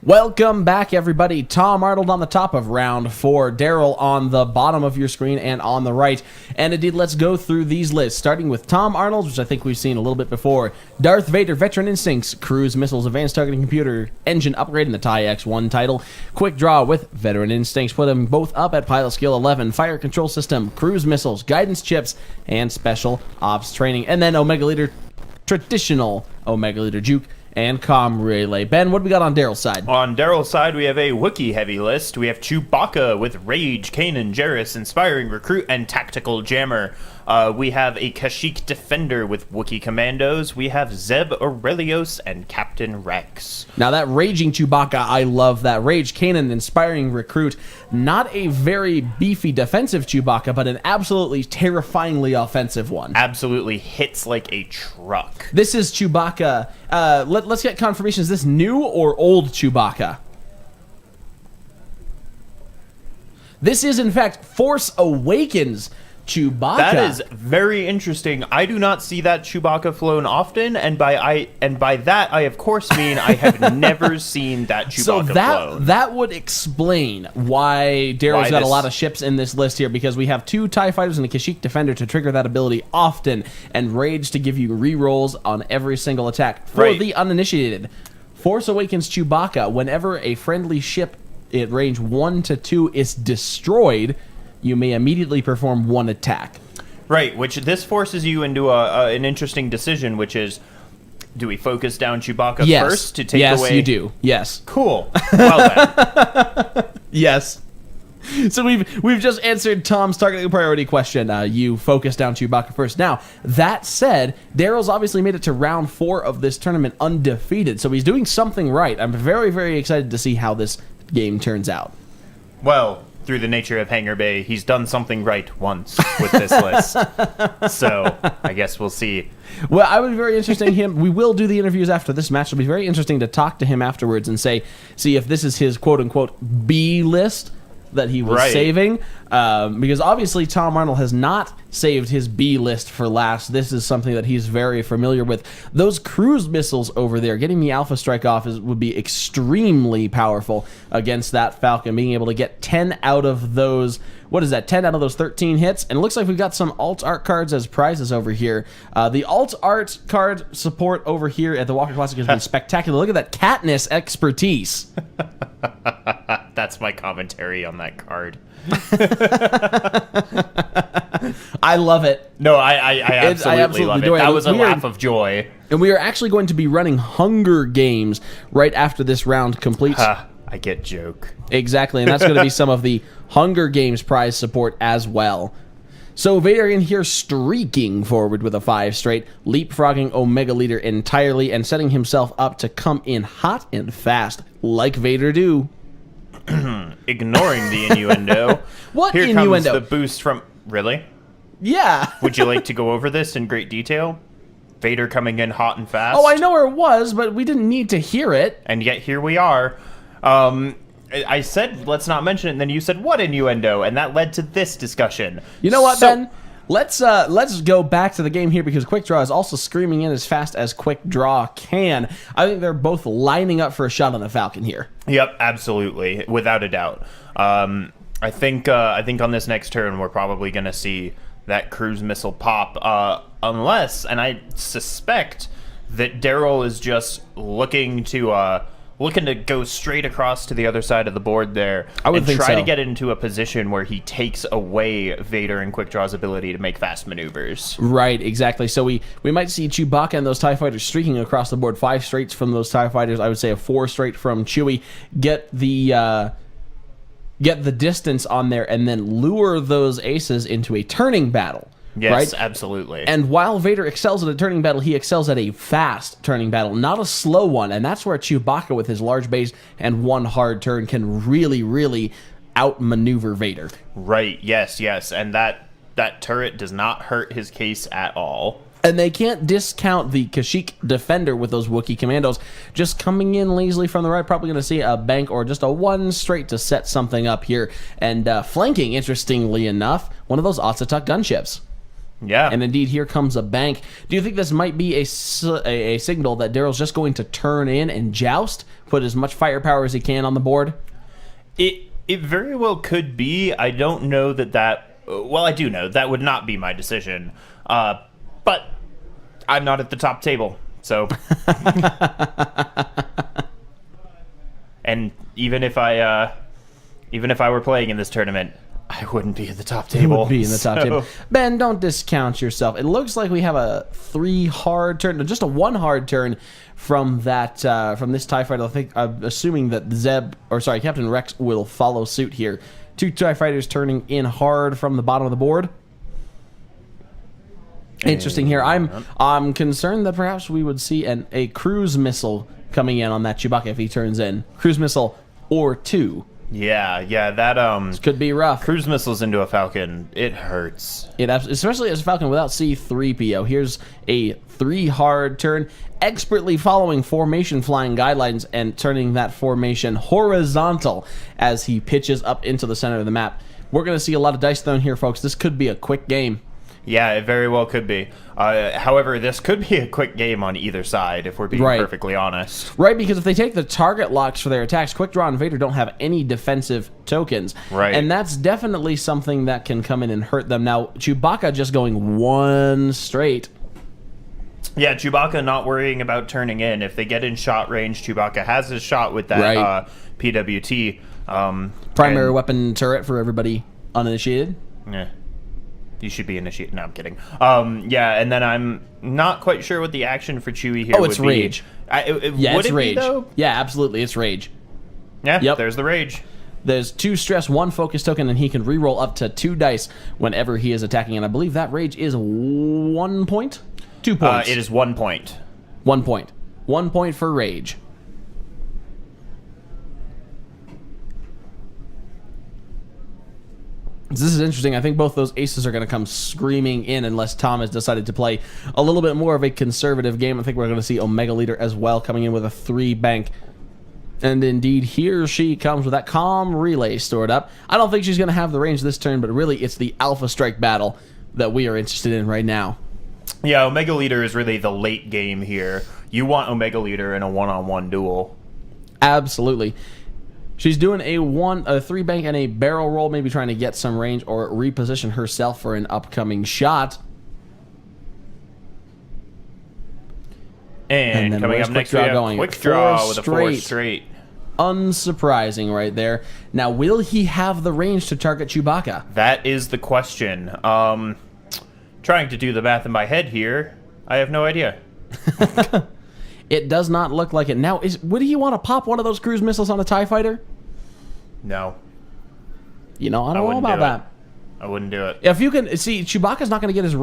Welcome back, everybody. Tom Arnold on the top of round 4, Darrell on the bottom of your screen and on the right. And indeed, let's go through these lists, starting with Tom Arnold, which I think we've seen a little bit before. Darth Vader, Veteran Instincts, Cruise Missiles, Advanced Targeting Computer, Engine Upgrade in the TIE X1 title. Quickdraw with Veteran Instincts, put them both up at Pilot Skill 11. Fire Control System, Cruise Missiles, Guidance Chips, and Special Ops Training. And then Omega Leader, Traditional Omega Leader Juke, and Comm Relay. Ben, what do we got on Darrell's side? On Darrell's side, we have a Wookiee-heavy list. We have Chewbacca with Rage, Kanan, Jarrus, Inspiring Recruit, and Tactical Jammer. We have a Kashyyyk Defender with Wookiee Commandos. We have Zeb Aurelios and Captain Rex. Now that Raging Chewbacca, I love that. Rage, Kanan, Inspiring Recruit. Not a very beefy defensive Chewbacca, but an absolutely terrifyingly offensive one. Absolutely hits like a truck. This is Chewbacca. Let's get confirmation. Is this new or old Chewbacca? This is, in fact, Force Awakens Chewbacca. That is very interesting. I do not see that Chewbacca flown often, and by that I of course mean I have never seen that Chewbacca flown. That would explain why Darrell's got a lot of ships in this list here, because we have 2 TIE Fighters and a Kashyyyk Defender to trigger that ability often, and Rage to give you rerolls on every single attack. For the uninitiated, Force Awakens Chewbacca, whenever a friendly ship at range 1 to 2 is destroyed, you may immediately perform 1 attack. Right, which this forces you into an interesting decision, which is, do we focus down Chewbacca first to take away... Yes, you do. Yes. Cool. Well then. Yes. So we've just answered Tom's targeting priority question. You focus down Chewbacca first. Now, that said, Darrell's obviously made it to round 4 of this tournament undefeated, so he's doing something right. I'm very, very excited to see how this game turns out. Well, through the nature of Hangar Bay, he's done something right once with this list. So, I guess we'll see. Well, I would be very interested in him. We will do the interviews after this match. It'll be very interesting to talk to him afterwards and see if this is his quote-unquote B list that he was saving. Because obviously Tom Arnold has not saved his B list for last. This is something that he's very familiar with. Those cruise missiles over there, getting the Alpha Strike off would be extremely powerful against that Falcon, being able to get 10 out of those... What is that? 10 out of those 13 hits. And it looks like we've got some alt art cards as prizes over here. The alt art card support over here at the Walker Classic has been spectacular. Look at that Katniss expertise. That's my commentary on that card. I love it. No, I absolutely love it. That was a laugh of joy. And we are actually going to be running Hunger Games right after this round completes. I get joke. Exactly, and that's going to be some of the Hunger Games prize support as well. So Vader in here streaking forward with a 5 straight, leapfrogging Omega Leader entirely, and setting himself up to come in hot and fast, like Vader do. Ignoring the innuendo. What Here innuendo? comes the boost from... Really? Yeah. Would you like to go over this in great detail? Vader coming in hot and fast. Oh, I know where it was, but we didn't need to hear it. And yet here we are. I said, let's not mention it, and then you said, what innuendo? And that led to this discussion. You know what, Ben? Let's go back to the game here, because Quickdraw is also screaming in as fast as Quickdraw can. I think they're both lining up for a shot on the Falcon here. Yep, absolutely, without a doubt. I think on this next turn we're probably going to see that cruise missile pop, unless, and I suspect that Darrell is just looking to go straight across to the other side of the board there. I would think so. Try to get into a position where he takes away Vader and Quickdraw's ability to make fast maneuvers. Right, exactly. So we might see Chewbacca and those TIE Fighters streaking across the board. 5 straights from those TIE Fighters. I would say a 4 straight from Chewy. Get the distance on there, and then lure those aces into a turning battle. Yes, right? Absolutely. And while Vader excels at a turning battle, he excels at a fast turning battle, not a slow one. And that's where Chewbacca, with his large base and 1 hard turn, can really, really outmaneuver Vader. Right, yes. And that turret does not hurt his case at all. And they can't discount the Kashyyyk Defender with those Wookiee Commandos. Just coming in lazily from the right, probably going to see a bank or just a 1 straight to set something up here. And flanking, interestingly enough, one of those Otsutuk gunships. Yeah. And indeed, here comes a bank. Do you think this might be a signal that Darrell's just going to turn in and joust, put as much firepower as he can on the board? It very well could be. I don't know that. Well, I do know that would not be my decision. But I'm not at the top table, so. And even if I were playing in this tournament, I wouldn't be at the top table. You would be in the top table. Ben, don't discount yourself. It looks like we have a 3 hard turn, just a 1 hard turn from that from this TIE fighter. I think I'm assuming that Captain Rex will follow suit here. 2 TIE fighters turning in hard from the bottom of the board. Interesting here. I'm concerned that perhaps we would see a cruise missile coming in on that Chewbacca if he turns in. Cruise missile or 2. Yeah, that This could be rough. cruise missiles into a Falcon, it hurts. Especially as a Falcon without C-3PO. Here's a 3 hard turn, expertly following formation flying guidelines and turning that formation horizontal as he pitches up into the center of the map. We're going to see a lot of dice thrown here, folks. This could be a quick game. Yeah, it very well could be. However, this could be a quick game on either side, if we're being perfectly honest. Right, because if they take the target locks for their attacks, Quickdraw and Vader don't have any defensive tokens. Right. And that's definitely something that can come in and hurt them. Now, Chewbacca just going 1 straight. Yeah, Chewbacca not worrying about turning in. If they get in shot range, Chewbacca has his shot with that PWT. Primary weapon turret for everybody uninitiated. Yeah. You should be initiated. No, I'm kidding. Yeah, and then I'm not quite sure what the action for Chewy here would be. Oh, it's rage. It's rage. Though? Yeah, absolutely, it's rage. Yeah, there's the rage. There's 2 stress, 1 focus token, and he can reroll up to 2 dice whenever he is attacking. And I believe that rage is 1 point? 2 points. It is 1 point. 1 point. 1 point for rage. This is interesting. I think both those aces are going to come screaming in unless Tom has decided to play a little bit more of a conservative game. I think we're going to see Omega Leader as well coming in with a 3 bank. And indeed, here she comes with that calm relay stored up. I don't think she's going to have the range this turn, but really it's the Alpha Strike battle that we are interested in right now. Yeah, Omega Leader is really the late game here. You want Omega Leader in a one-on-one duel. Absolutely. She's doing a 3 bank and a barrel roll, maybe trying to get some range or reposition herself for an upcoming shot. And then coming up next, we have Quickdraw with a 4 straight. Unsurprising right there. Now, will he have the range to target Chewbacca? That is the question. Trying to do the math in my head here. I have no idea. It does not look like it. Now, would he want to pop one of those cruise missiles on a TIE fighter? No. You know, I don't know about that. I wouldn't do it. If you can see, Chewbacca's not going to get his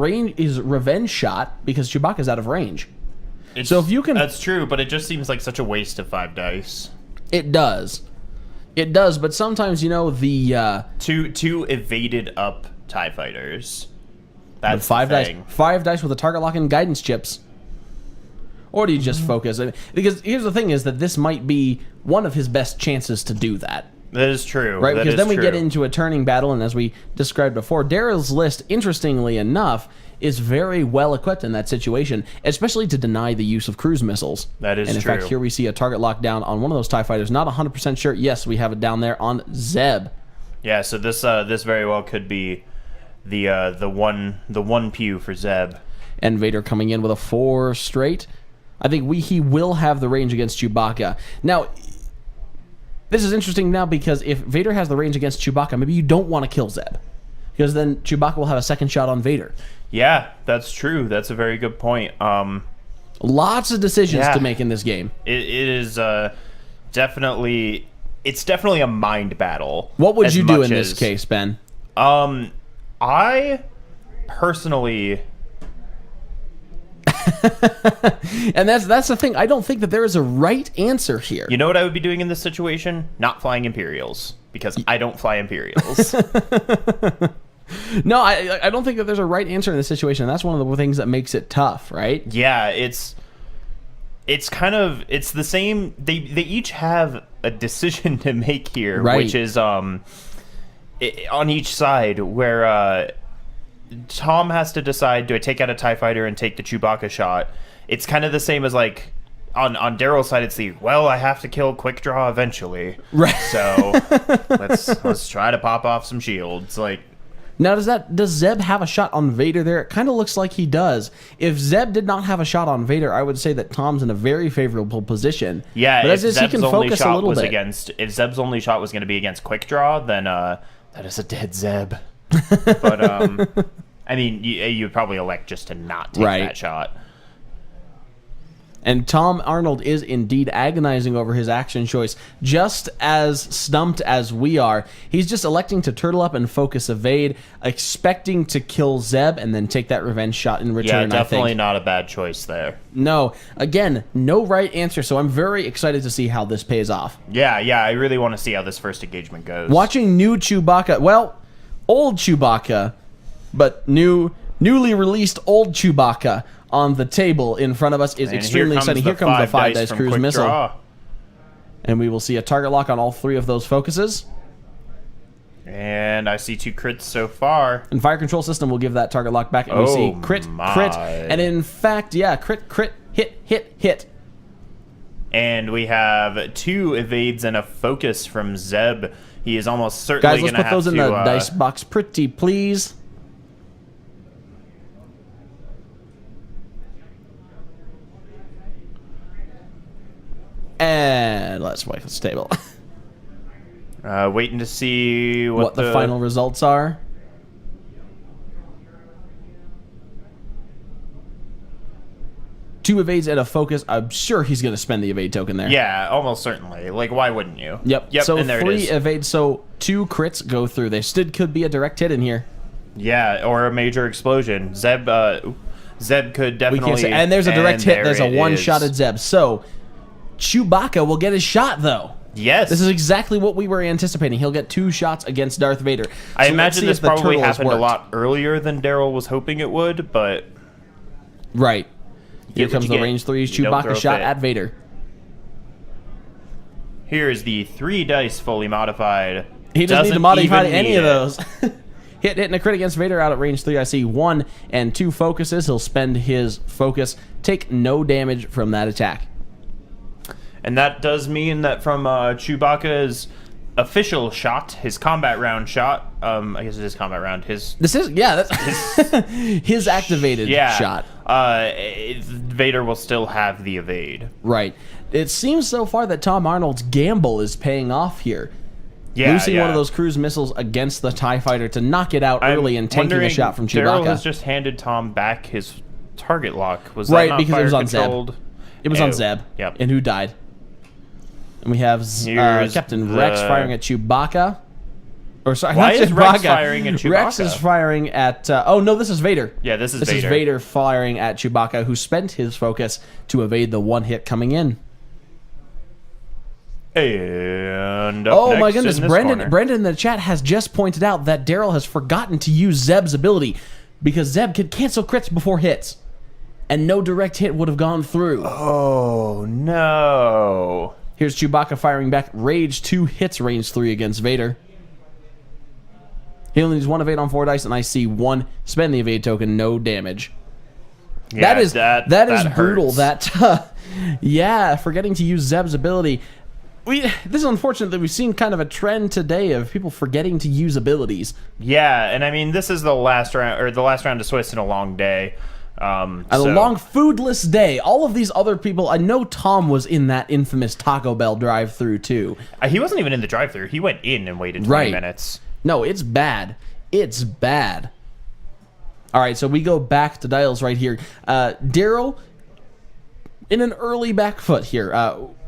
revenge shot because Chewbacca's out of range. So if you can, that's true, but it just seems like such a waste of 5 dice. It does. It does, but sometimes, you know, the two evaded up TIE fighters. That's 5 the dice. thing. 5 dice with a target lock and guidance chips. Or do you just focus? Because here's the thing: is that this might be one of his best chances to do that. That is true. Right, that because then we true. get into a turning battle, and as we described before, Darrell's list, interestingly enough, is very well equipped in that situation, especially to deny the use of cruise missiles. That is true. And in fact, here we see a target lockdown on one of those TIE fighters. Not 100% sure. Yes, we have it down there on Zeb. Yeah, so this very well could be the one pew for Zeb. And Vader coming in with a 4 straight. I think he will have the range against Chewbacca. Now, this is interesting now because if Vader has the range against Chewbacca, maybe you don't want to kill Zeb. Because then Chewbacca will have a second shot on Vader. Yeah, that's true. That's a very good point. Lots of decisions to make in this game. It is definitely a mind battle. What would you do in this case, Ben? I personally... And that's the thing. I don't think that there is a right answer here. You know what I would be doing in this situation? Not flying Imperials. Because I don't fly Imperials. No, I don't think that there's a right answer in this situation. That's one of the things that makes it tough, right? Yeah, it's the same. They each have a decision to make here, right. Which is on each side where Tom has to decide, do I take out a TIE fighter and take the Chewbacca shot? It's kind of the same as, like, on Darrell's side, it's I have to kill Quickdraw eventually. Right. So let's try to pop off some shields. Like, now, does Zeb have a shot on Vader there? It kind of looks like he does. If Zeb did not have a shot on Vader, I would say that Tom's in a very favorable position. Yeah, but if he can focus a little bit. If Zeb's only shot was going to be against Quickdraw, then that is a dead Zeb. But I mean, you'd probably elect just to not take that shot. And Tom Arnold is indeed agonizing over his action choice, just as stumped as we are. He's just electing to turtle up and focus evade, expecting to kill Zeb and then take that revenge shot in return. Yeah, definitely not a bad choice there. No, again, no right answer, so I'm very excited to see how this pays off. Yeah, I really want to see how this first engagement goes. Watching new Chewbacca, well, old Chewbacca, but newly released old Chewbacca on the table in front of us is extremely exciting. Here comes the 5 dice cruise missile. And we will see a target lock on all 3 of those focuses. And I see 2 crits so far. And fire control system will give that target lock back. And we see crit. And in fact, yeah, crit, hit. And we have 2 evades and a focus from Zeb. He is almost certainly going to have to... Guys, let's put those in the dice box pretty please. And let's wipe the table. Waiting to see what the final results are. Two evades and a focus. I'm sure he's going to spend the evade token there. Yeah, almost certainly. Like, why wouldn't you? Yep. So and there 3 evades. So 2 crits go through. There still could be a direct hit in here. Yeah, or a major explosion. Zeb could definitely... And there's a direct hit. There's a one-shotted Zeb. So Chewbacca will get his shot, though. Yes. This is exactly what we were anticipating. He'll get 2 shots against Darth Vader. I imagine this probably happened a lot earlier than Darrell was hoping it would, but... Right. Here comes the range 3's Chewbacca shot at Vader. Here's the 3 dice fully modified. He doesn't need to modify any of those. Hitting a crit against Vader out at range 3. I see 1 and 2 focuses. He'll spend his focus. Take no damage from that attack. And that does mean that from Chewbacca's official shot, his combat round shot, I guess it is combat round, that's his activated shot. Vader will still have the evade. Right. It seems so far that Tom Arnold's gamble is paying off here. Losing one of those cruise missiles against the TIE fighter to knock it out early and tanking a shot from Chewbacca. Darrell has just handed Tom back his target lock. Was that right, not because it was on controlled? Zeb. It was on Zeb. Yep. And who died? And we have Captain Rex firing at Chewbacca. Or sorry, why not is Chewbacca. Rex firing at Chewbacca? Rex is firing at... oh, no, this is Vader. Yeah, this is Vader. This is Vader firing at Chewbacca, who spent his focus to evade the one hit coming in. And oh my goodness, Brendan in the chat has just pointed out that Darrell has forgotten to use Zeb's ability because Zeb could cancel crits before hits. And no direct hit would have gone through. Oh, no. Here's Chewbacca firing back. Rage 2 hits range 3 against Vader. He only needs 1 evade on 4 dice, and I see 1 spend the evade token, no damage. Yeah, that is brutal. Yeah, forgetting to use Zeb's ability. This is unfortunate that we've seen kind of a trend today of people forgetting to use abilities. Yeah, and I mean, this is the last round, or the last round of Swiss in a long day. A long foodless day. All of these other people, I know Tom was in that infamous Taco Bell drive-thru too. He wasn't even in the drive-thru. He went in and waited 20 minutes. No, it's bad. It's bad. All right, so we go back to dials right here. Darrell, in an early back foot here.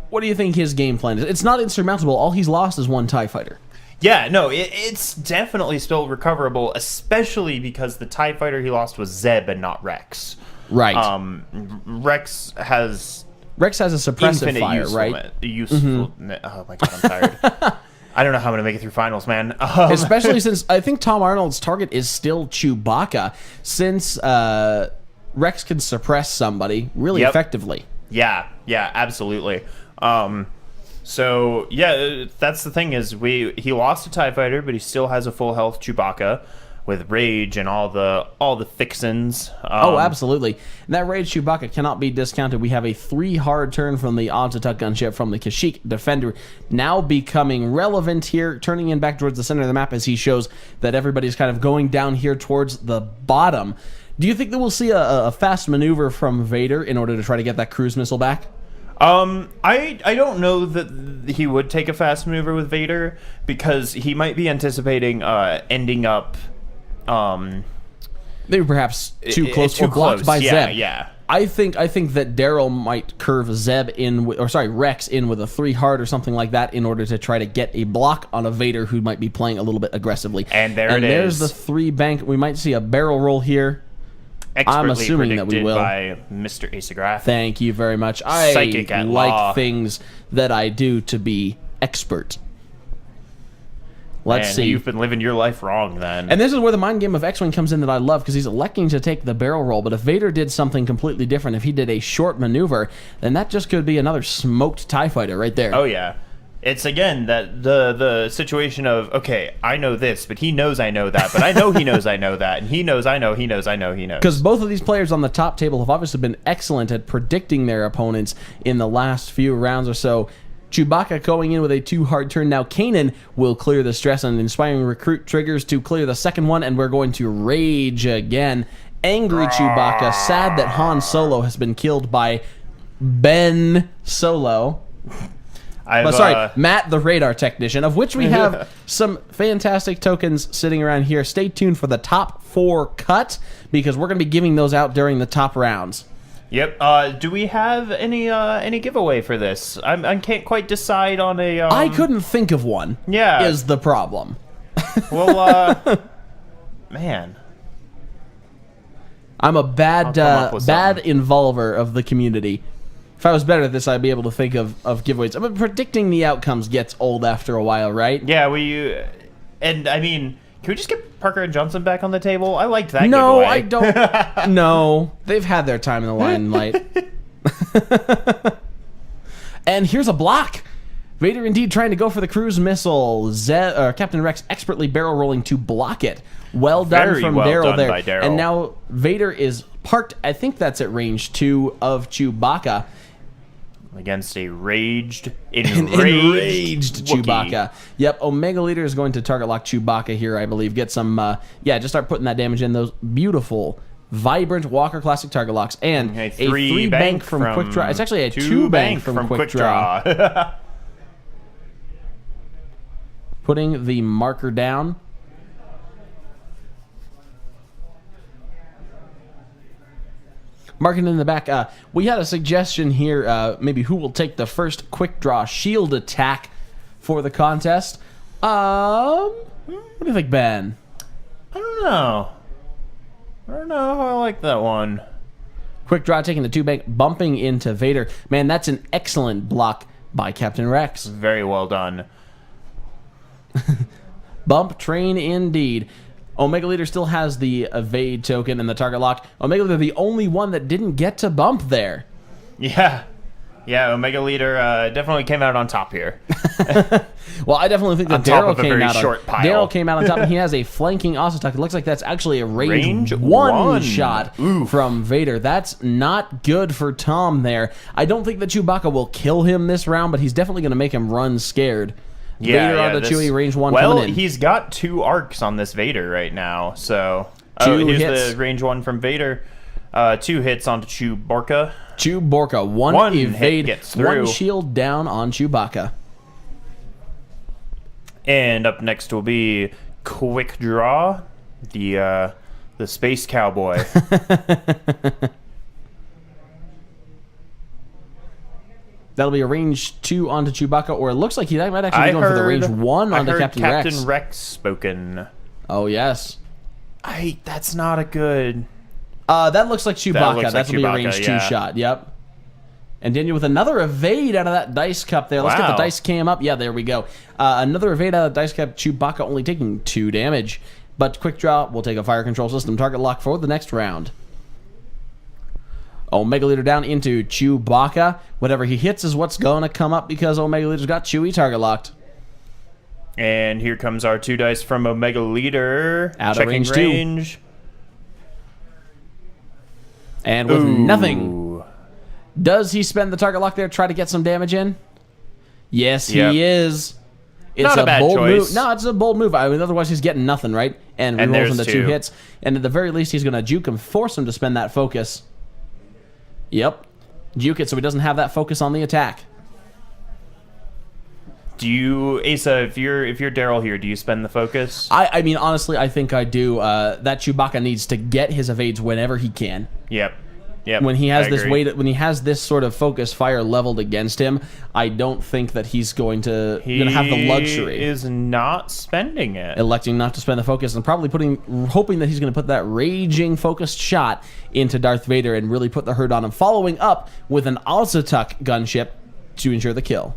What do you think his game plan is? It's not insurmountable. All he's lost is 1 TIE fighter. Yeah, no, it's definitely still recoverable, especially because the TIE fighter he lost was Zeb and not Rex. Right. Rex has a suppressive fire, right? Useful. Oh my god, I'm tired. I don't know how I'm going to make it through finals, man. Especially since I think Tom Arnold's target is still Chewbacca, since Rex can suppress somebody really effectively. Yeah, absolutely. So yeah, that's the thing is he lost a TIE fighter, but he still has a full health Chewbacca, with rage and all the fixins. Oh, absolutely. And that Rage Chewbacca cannot be discounted. We have a 3 hard turn from the Onto-Tuck gunship from the Kashyyyk Defender, now becoming relevant here, turning in back towards the center of the map as he shows that everybody's kind of going down here towards the bottom. Do you think that we'll see a fast maneuver from Vader in order to try to get that cruise missile back? I don't know that he would take a fast maneuver with Vader, because he might be anticipating ending up maybe perhaps too close or blocked by Zeb. Yeah. I think that Darrell might curve Zeb in, Rex in with a 3 hard or something like that in order to try to get a block on a Vader who might be playing a little bit aggressively. And there's the 3 bank. We might see a barrel roll here. I'm assuming that we will. By Mr. Asagrath. Thank you very much. I like things that I do to be expert. Let's see. You've been living your life wrong then. And this is where the mind game of X-Wing comes in that I love, because he's electing to take the barrel roll. But if Vader did something completely different, if he did a short maneuver, then that just could be another smoked TIE fighter right there. Oh, yeah. It's, again, that the situation of, okay, I know this, but he knows I know that, but I know he knows I know that, and he knows I know, he knows I know, he knows. Because both of these players on the top table have obviously been excellent at predicting their opponents in the last few rounds or so. Chewbacca going in with a 2 hard turn. Now Kanan will clear the stress and inspiring recruit triggers to clear the second one, and we're going to rage again. Angry Chewbacca, sad that Han Solo has been killed by Ben Solo. Matt, the radar technician, of which we have some fantastic tokens sitting around here. Stay tuned for the top 4 cut, because we're going to be giving those out during the top rounds. Yep. Do we have any giveaway for this? I can't quite decide on a. I couldn't think of one. Yeah, is the problem. Well, man, I'm a bad involver of the community. If I was better at this, I'd be able to think of giveaways. I mean, predicting the outcomes gets old after a while, right? Yeah, and I mean, can we just get Parker and Johnson back on the table? I liked that No, giveaway. I don't. No, they've had their time in the limelight. And here's a block. Vader indeed trying to go for the cruise missile. Captain Rex expertly barrel rolling to block it. Well done from Darrell there. By Darrell. And now Vader is parked. I think that's at range 2 of Chewbacca. Against a enraged Chewbacca. Yep, Omega Leader is going to target lock Chewbacca here, I believe. Get some, just start putting that damage in. Those beautiful, vibrant Walker Classic target locks. And a 3 bank from Quickdraw. It's actually a 2 bank from Quickdraw. Putting the marker down. Marking in the back, we had a suggestion here, maybe who will take the first quick draw shield attack for the contest. What do you think, Ben? I don't know if I like that one. Quick draw taking the 2 bank, bumping into Vader. Man, that's an excellent block by Captain Rex. Very well done. Bump train indeed. Omega Leader still has the evade token and the target lock. Omega Leader the only one that didn't get to bump there. Yeah, Omega Leader definitely came out on top here. Well, I definitely think that Darrell came out on top, and he has a flanking Osatuk. It looks like that's actually a range 1 shot from Vader. That's not good for Tom there. I don't think that Chewbacca will kill him this round, but he's definitely going to make him run scared. Vader on the Chewy range 1 coming in. He's got 2 arcs on this Vader right now, so... Here's the range 1 from Vader. 2 hits onto Chewbacca. 1 evade, gets through. 1 shield down on Chewbacca. And up next will be Quickdraw, the space cowboy. That'll be a range 2 onto Chewbacca, or it looks like he might actually be going for the range 1 onto Captain Rex. Captain Rex spoken. Oh, yes. That's not a good... that looks like Chewbacca. That'll be a range 2 shot. Yep. And Daniel with another evade out of that dice cup there. Let's get the dice cam up. Yeah, there we go. Another evade out of the dice cup. Chewbacca only taking 2 damage. But Quick Draw will take a fire control system target lock for the next round. Omega Leader down into Chewbacca. Whatever he hits is what's going to come up because Omega Leader's got Chewy target locked. And here comes our 2 dice from Omega Leader. Out of checking range 2. And with nothing. Does he spend the target lock there, try to get some damage in? Yes, he is. It's Not a bad bold choice. move. No, it's a bold move. I mean, otherwise he's getting nothing, right? And rerolls into 2 hits. And at the very least, he's going to juke him, force him to spend that focus. Yep. Juke it so he doesn't have that focus on the attack. Do you, Asa, if you're Darrell here, do you spend the focus? I mean, honestly, I think I do. That Chewbacca needs to get his evades whenever he can. Yep. When he has this weight, when he has this sort of focus fire leveled against him, I don't think that he's going to have the luxury. He is not spending it. Electing not to spend the focus and probably hoping that he's going to put that raging focused shot into Darth Vader and really put the hurt on him, following up with an Ozatuk gunship to ensure the kill.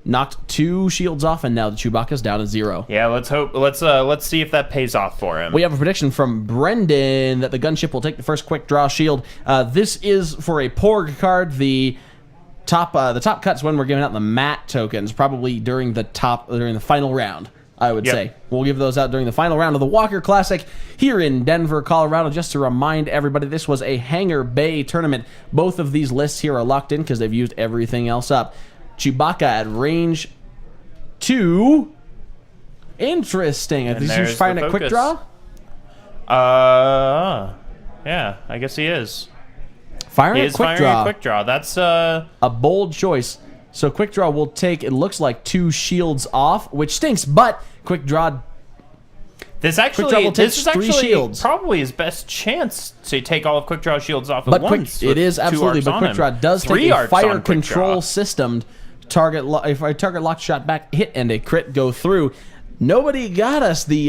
Knocked 2 shields off, and now the Chewbacca's down to 0. Yeah, let's hope. Let's see if that pays off for him. We have a prediction from Brendan that the gunship will take the first quick draw shield. This is for a Porg card. The top cuts when we're giving out the matte tokens, probably during the final round. I would say we'll give those out during the final round of the Walker Classic here in Denver, Colorado. Just to remind everybody, this was a Hangar Bay tournament. Both of these lists here are locked in because they've used everything else up. Chewbacca at range 2. Interesting. I think he's firing a quick draw. Yeah, I guess he is. Firing a quick draw. That's a bold choice. So quick draw will take, it looks like, 2 shields off, which stinks. But quick draw. This is actually probably his best chance to take all of Quick Draw shields off at once. It is absolutely, but Quick Draw does take a fire control system. If I target locked shot back, hit, and a crit go through. Nobody got us the...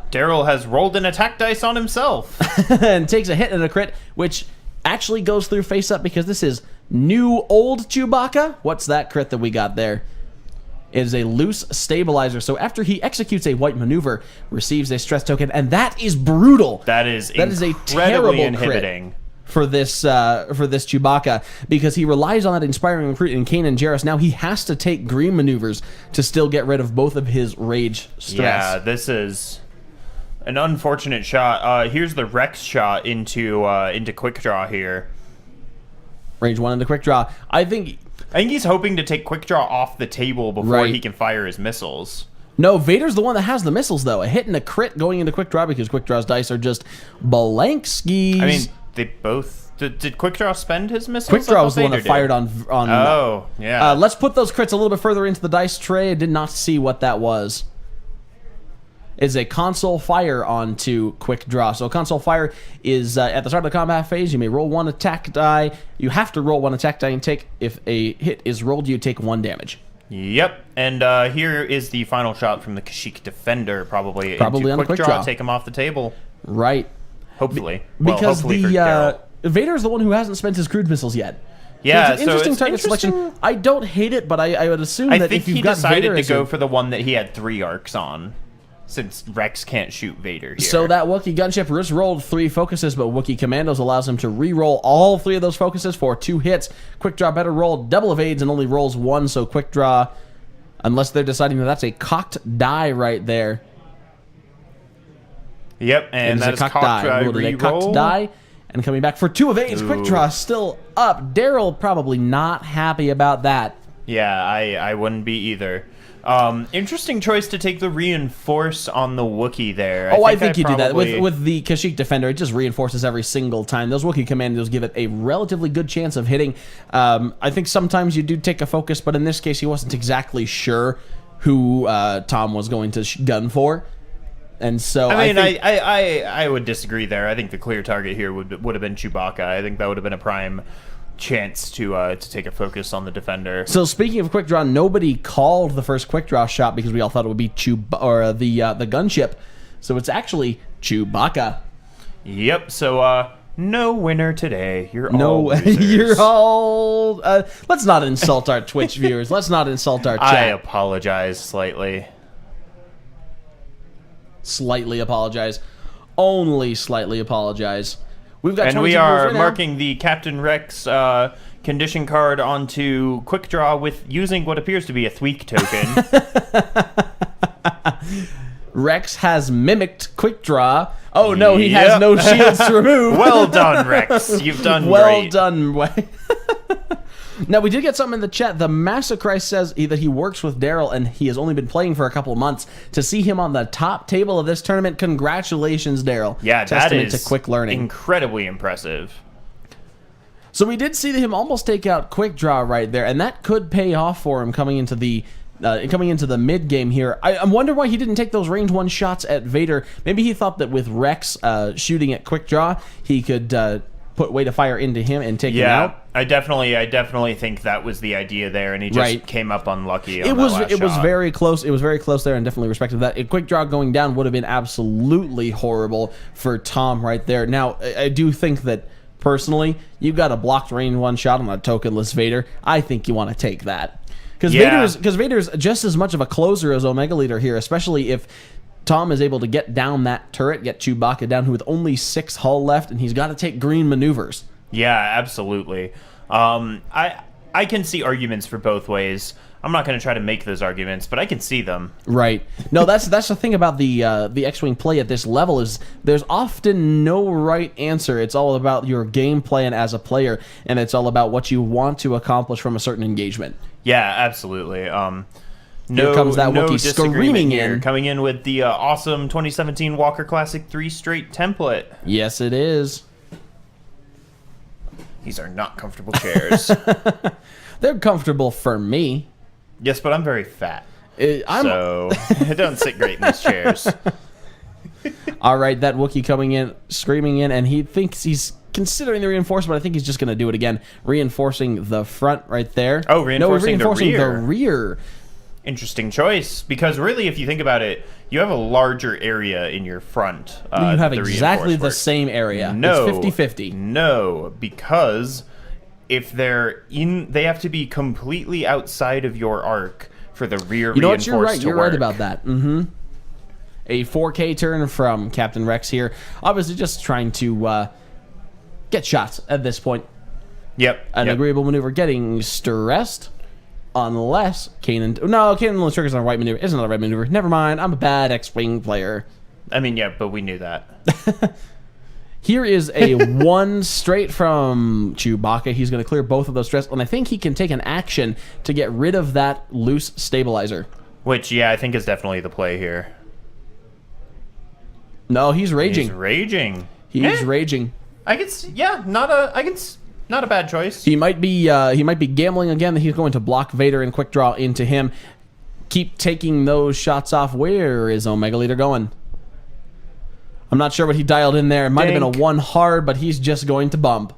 Darrell has rolled an attack dice on himself. and takes a hit and a crit, which actually goes through face up because this is new old Chewbacca. What's that crit that we got there? It is a loose stabilizer. So after he executes a white maneuver, receives a stress token, and that is brutal. That is a terrible inhibiting crit for this Chewbacca, because he relies on that inspiring recruit in Kanan Jarrus. Now he has to take green maneuvers to still get rid of both of his rage stress. Yeah, this is an unfortunate shot. Here's the Rex shot into Quick Draw here. Range 1 into Quick Draw. I think he's hoping to take Quick Draw off the table before he can fire his missiles. No, Vader's the one that has the missiles, though. A hit and a crit going into Quick Draw because Quick Draw's dice are just blank skis. I mean, they both... Did Quick Draw spend his missiles? Quick Draw was the one that fired on... Oh, yeah. Let's put those crits a little bit further into the dice tray. I did not see what that was. Is a console fire onto Quick Draw. So console fire is at the start of the combat phase. You may roll 1 attack die. You have to roll 1 attack die and take. If a hit is rolled, you take 1 damage. Yep. And here is the final shot from the Kashyyyk Defender, probably on into Quick Draw. Take him off the table. Right. Hopefully. Because hopefully Vader's the one who hasn't spent his crude missiles yet. Yeah, so it's an interesting target selection. I don't hate it, but I would assume that if you've got decided Vader to go for the one that he had 3 arcs on, since Rex can't shoot Vader here. So that Wookiee gunship just rolled 3 focuses, but Wookiee Commandos allows him to re-roll all 3 of those focuses for 2 hits. Quick Draw better roll double evades and only rolls 1, so Quick Draw, unless they're deciding that that's a cocked die right there. Yep, and that's a cocked die. Rolled a cocked die, and coming back for 2 evades. Ooh. Quick Draw still up. Darrell probably not happy about that. Yeah, I wouldn't be either. Interesting choice to take the reinforce on the Wookiee there. I think you do that. With the Kashyyyk Defender, it just reinforces every single time. Those Wookiee Commandos give it a relatively good chance of hitting. I think sometimes you do take a focus, but in this case, he wasn't exactly sure who Tom was going to gun for. And so I would disagree there. I think the clear target here would have been Chewbacca. I think that would have been a prime chance to take a focus on the defender. So speaking of Quick Draw, nobody called the first Quick Draw shot because we all thought it would be the gunship. So it's actually Chewbacca. Yep. So no winner today. You're all losers. You're all. Let's not insult our Twitch viewers. Let's not insult our chat. I apologize slightly. Slightly apologize. Only slightly apologize. We've got, and we are marking the Captain Rex condition card onto Quick Draw with using what appears to be a Thweek token. Rex has mimicked Quickdraw. Oh no, he has no shields to remove. Well done, Rex. You've done well great. done. Now, we did get something in the chat. The Massacre says that he works with Darrell, and he has only been playing for a couple of months. To see him on the top table of this tournament, congratulations, Darrell. Yeah, Testament that is to quick learning. Incredibly impressive. So we did see him almost take out Quickdraw right there, and that could pay off for him coming into the mid game here. I wonder why he didn't take those range 1 shots at Vader. Maybe he thought that with Rex shooting at Quickdraw, he could put weight of fire into him and take him out. I definitely think that was the idea there, and he just came up unlucky. It was very close. It was very close there, and definitely respected that. A Quickdraw going down would have been absolutely horrible for Tom right there. Now, I do think that personally, you got a blocked range 1 shot on a tokenless Vader. I think you want to take that. Because Vader's just as much of a closer as Omega Leader here, especially if Tom is able to get down that turret, get Chewbacca down, who with only 6 hull left, and he's got to take green maneuvers. Yeah, absolutely. I can see arguments for both ways. I'm not going to try to make those arguments, but I can see them. Right. No, that's the thing about the X-Wing play at this level is there's often no right answer. It's all about your game plan as a player, and it's all about what you want to accomplish from a certain engagement. Yeah, absolutely. Here comes that Wookiee screaming here. in. Coming in with the awesome 2017 Walker Classic 3 straight template. Yes, it is. These are not comfortable chairs. They're comfortable for me. Yes, but I'm very fat. So I don't sit great in these chairs. All right, that Wookiee coming in, screaming in, and he thinks he's considering the reinforcement. I think he's just going to do it again, reinforcing the front right there. Oh, reinforcing the rear. Interesting choice, because really, if you think about it, you have a larger area in your front. You have exactly the same area. No, it's 50-50. No, because if they're in, they have to be completely outside of your arc for the rear. You know what? You're right. You're right about that. Mm-hmm. A 4K turn from Captain Rex here. Obviously, just trying to get shots at this point. Yep. An agreeable maneuver, getting stressed. Unless Kanan... No, Kanan triggers on a right maneuver. Isn't a right maneuver. Never mind. I'm a bad X-Wing player. I mean, yeah, but we knew that. Here is a 1 straight from Chewbacca. He's going to clear both of those stress, and I think he can take an action to get rid of that loose stabilizer. Which, yeah, I think is definitely the play here. No, he's raging. He's raging. He's raging. I can see, yeah, not a bad choice. He might be gambling again that he's going to block Vader and quick draw into him. Keep taking those shots off. Where is Omega Leader going? I'm not sure what he dialed in there. It might have been a 1 hard, but he's just going to bump.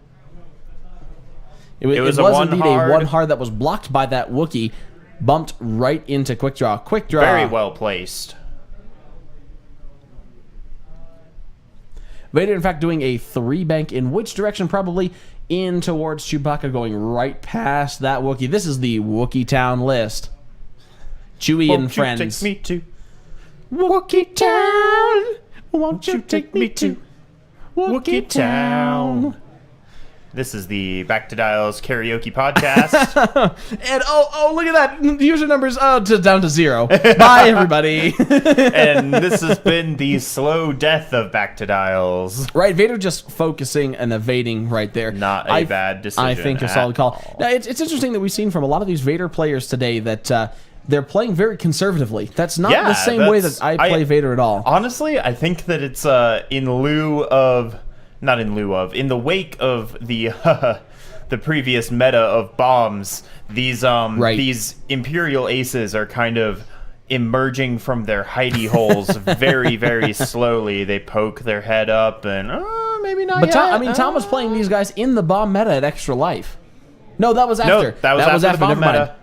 It was indeed a 1 hard that was blocked by that Wookiee. Bumped right into quick draw. Quick draw. Very well placed. Vader, in fact, doing a 3-bank in which direction? Probably in towards Chewbacca, going right past that Wookiee. This is the Wookiee Town list. Chewy and friends. Take me to Wookiee Town. Won't you take me to Wookiee Town? This is the Back to Dials karaoke podcast. And oh, look at that. User numbers down to 0. Bye, everybody. And this has been the slow death of Back to Dials. Right, Vader just focusing and evading right there. Not a bad decision. I think a solid call. Now, it's interesting that we've seen from a lot of these Vader players today that they're playing very conservatively. That's not the same way that I play Vader at all. Honestly, I think that it's in the wake of the the previous meta of bombs. These these Imperial aces are kind of emerging from their hidey holes very, very slowly. They poke their head up and maybe not. But yet. Tom was playing these guys in the bomb meta at Extra Life. No, that was after. No, that was after the bomb meta.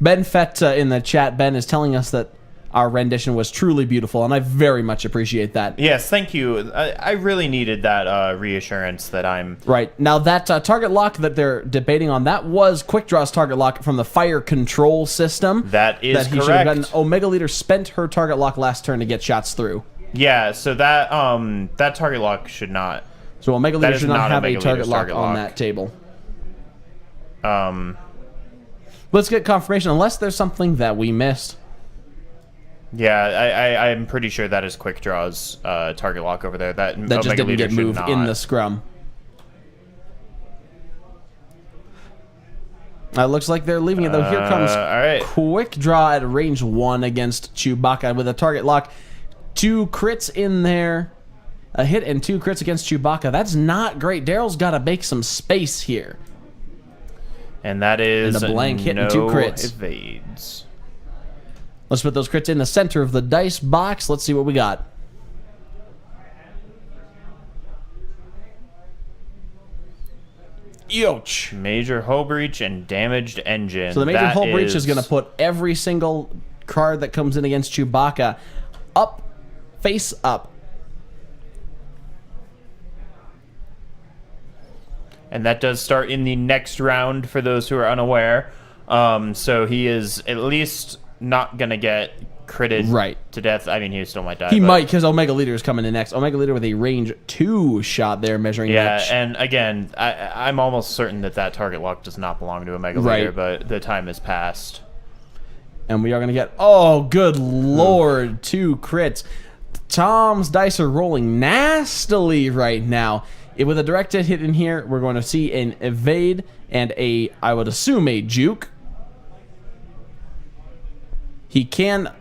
Ben Fett in the chat, Ben is telling us that our rendition was truly beautiful, and I very much appreciate that. Yes, thank you. I really needed that reassurance that I'm... Right. Now, that target lock that they're debating on, that was Quickdraw's target lock from the fire control system. That is correct. Omega Leader spent her target lock last turn to get shots through. Yeah, so that that target lock should not... So Omega Leader should not have a target lock on that table. Let's get confirmation, unless there's something that we missed. Yeah, I'm pretty sure that is Quickdraw's target lock over there. That just Omega didn't Leader get moved should in not. the scrum. Looks like they're leaving it, though. Here comes all right. Quickdraw at range 1 against Chewbacca with a target lock. 2 crits in there. A hit and 2 crits against Chewbacca. That's not great. Darrell's got to make some space here. And that is And a blank hit no and 2 crits. evades. Let's put those crits in the center of the dice box. Let's see what we got. Yoch. Major hull breach and damaged engine. So the major That hull breach is going to put every single card that comes in against Chewbacca up, face up. And that does start in the next round for those who are unaware. So he is at least not going to get critted to death. I mean, he still might die. He might, because Omega Leader is coming in next. Omega Leader with a range 2 shot there, measuring that. Yeah, and again, I'm almost certain that target lock does not belong to Omega Leader, but the time has passed. And we are going to get, oh, good lord, 2 crits. Tom's dice are rolling nastily right now. With a direct hit in here, we're going to see an evade and I would assume, a juke. He can,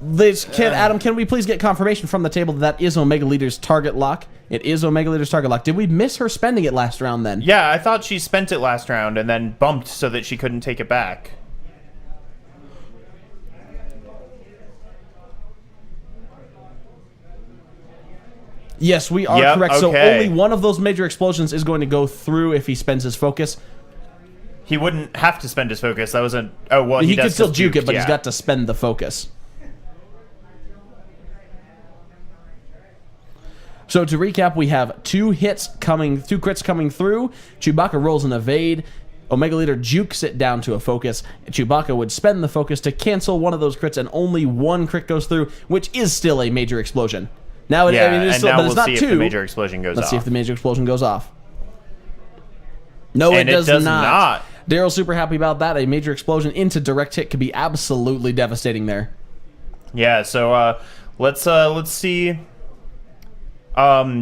this kid, Adam, can we please get confirmation from the table that is Omega Leader's target lock? It is Omega Leader's target lock. Did we miss her spending it last round then? Yeah, I thought she spent it last round and then bumped so that she couldn't take it back. Yes, we are correct. Okay. So only one of those major explosions is going to go through if he spends his focus. He wouldn't have to spend his focus. That was a... Oh, well, he does could still juke it, but yeah. he's got to spend the focus. So to recap, we have 2 crits coming through. Chewbacca rolls an evade. Omega Leader jukes it down to a focus. Chewbacca would spend the focus to cancel one of those crits, and only 1 crit goes through, which is still a major explosion. Now, yeah, I mean, it's still, but it's not 2. If the major explosion goes Let's off. see if the major explosion goes off. No, and it does not. Darrell's super happy about that. A major explosion into direct hit could be absolutely devastating there. Yeah, so let's see. Do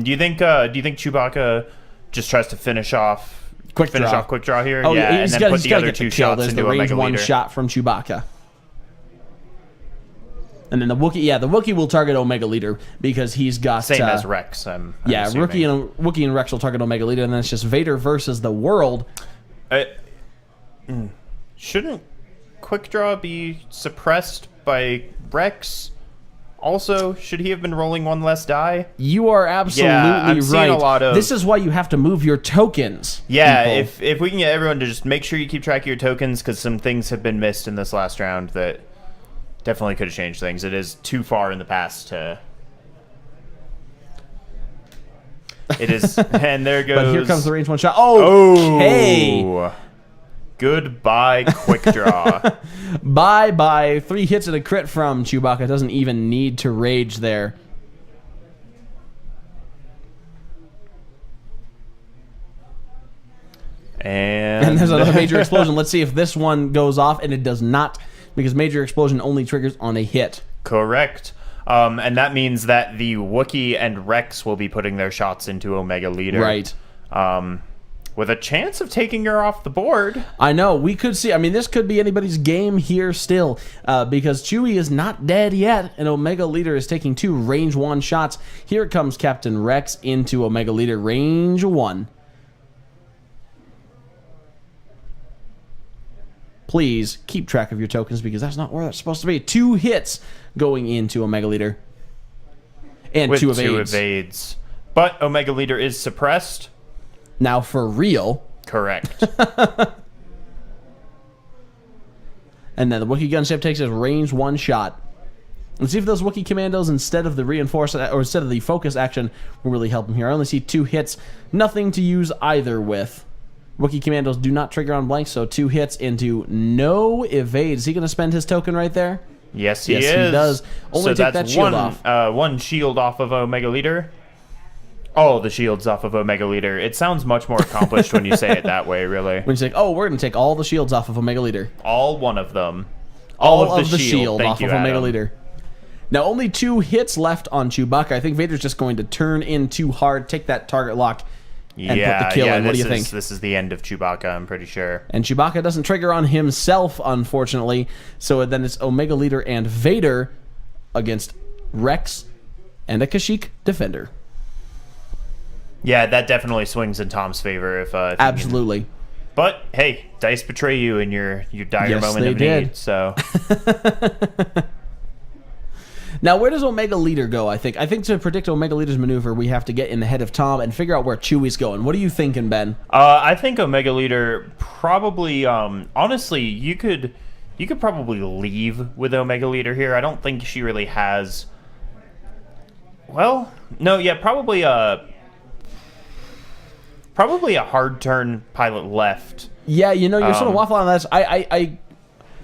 you think Chewbacca just tries to finish off Quickdraw here? Oh yeah, and he's then got put the other get 2 kill. shots There's into the range Omega 1 Leader. shot from Chewbacca. And then the Wookiee will target Omega Leader because he's got... Same as Rex, I'm assuming. Wookiee and Rex will target Omega Leader, and then it's just Vader versus the world. Shouldn't Quickdraw be suppressed by Rex? Also, should he have been rolling 1 less die? You are absolutely I'm right. seeing a lot of... This is why you have to move your tokens. Yeah, people. if we can get everyone to just make sure you keep track of your tokens, because some things have been missed in this last round that definitely could have changed things. It is too far in the past to... It is... And there goes... But here comes the range 1 shot. Oh! Hey! Goodbye, Quickdraw. Bye-bye. 3 hits and a crit from Chewbacca. Doesn't even need to rage there. And there's another major explosion. Let's see if this one goes off, and it does not, because major explosion only triggers on a hit. Correct. And that means that the Wookiee and Rex will be putting their shots into Omega Leader. Right. With a chance of taking her off the board. I know. We could see. I mean, this could be anybody's game here still, because Chewy is not dead yet, and Omega Leader is taking 2 range 1 shots. Here comes Captain Rex into Omega Leader, range 1. Please keep track of your tokens, because that's not where that's supposed to be. 2 hits going into Omega Leader. And with 2 evades. 2 evades. But Omega Leader is suppressed. Now, for real. Correct. And then the Wookiee gunship takes his range 1 shot. Let's see if those Wookiee commandos, instead of the reinforce, or instead of the focus action, will really help him here. I only see 2 hits. Nothing to use either with. Wookiee commandos do not trigger on blank, so 2 hits into no evade. Is he going to spend his token right there? Yes, he is. Yes, he does. Only so take that shield off. 1 shield off of Omega Leader. All the shields off of Omega Leader. It sounds much more accomplished when you say it that way, really. When you say, oh, we're going to take all the shields off of Omega Leader. All 1 of them. all of the shield Thank off you, of Omega Adam. Leader. Now, only 2 hits left on Chewbacca. I think Vader's just going to turn in too hard, take that target lock, and put the kill in. What do you think? This is the end of Chewbacca, I'm pretty sure. And Chewbacca doesn't trigger on himself, unfortunately. So then it's Omega Leader and Vader against Rex and a Kashyyyk Defender. Yeah, that definitely swings in Tom's favor. If Absolutely. But hey, dice betray you in your dire moment of need. So now, where does Omega Leader go? I think to predict Omega Leader's maneuver, we have to get in the head of Tom and figure out where Chewy's going. What are you thinking, Ben? I think Omega Leader probably. Honestly, you could probably leave with Omega Leader here. I don't think she really has. Well, no, yeah, probably a hard turn pilot left. Yeah, you're sort of waffling on that.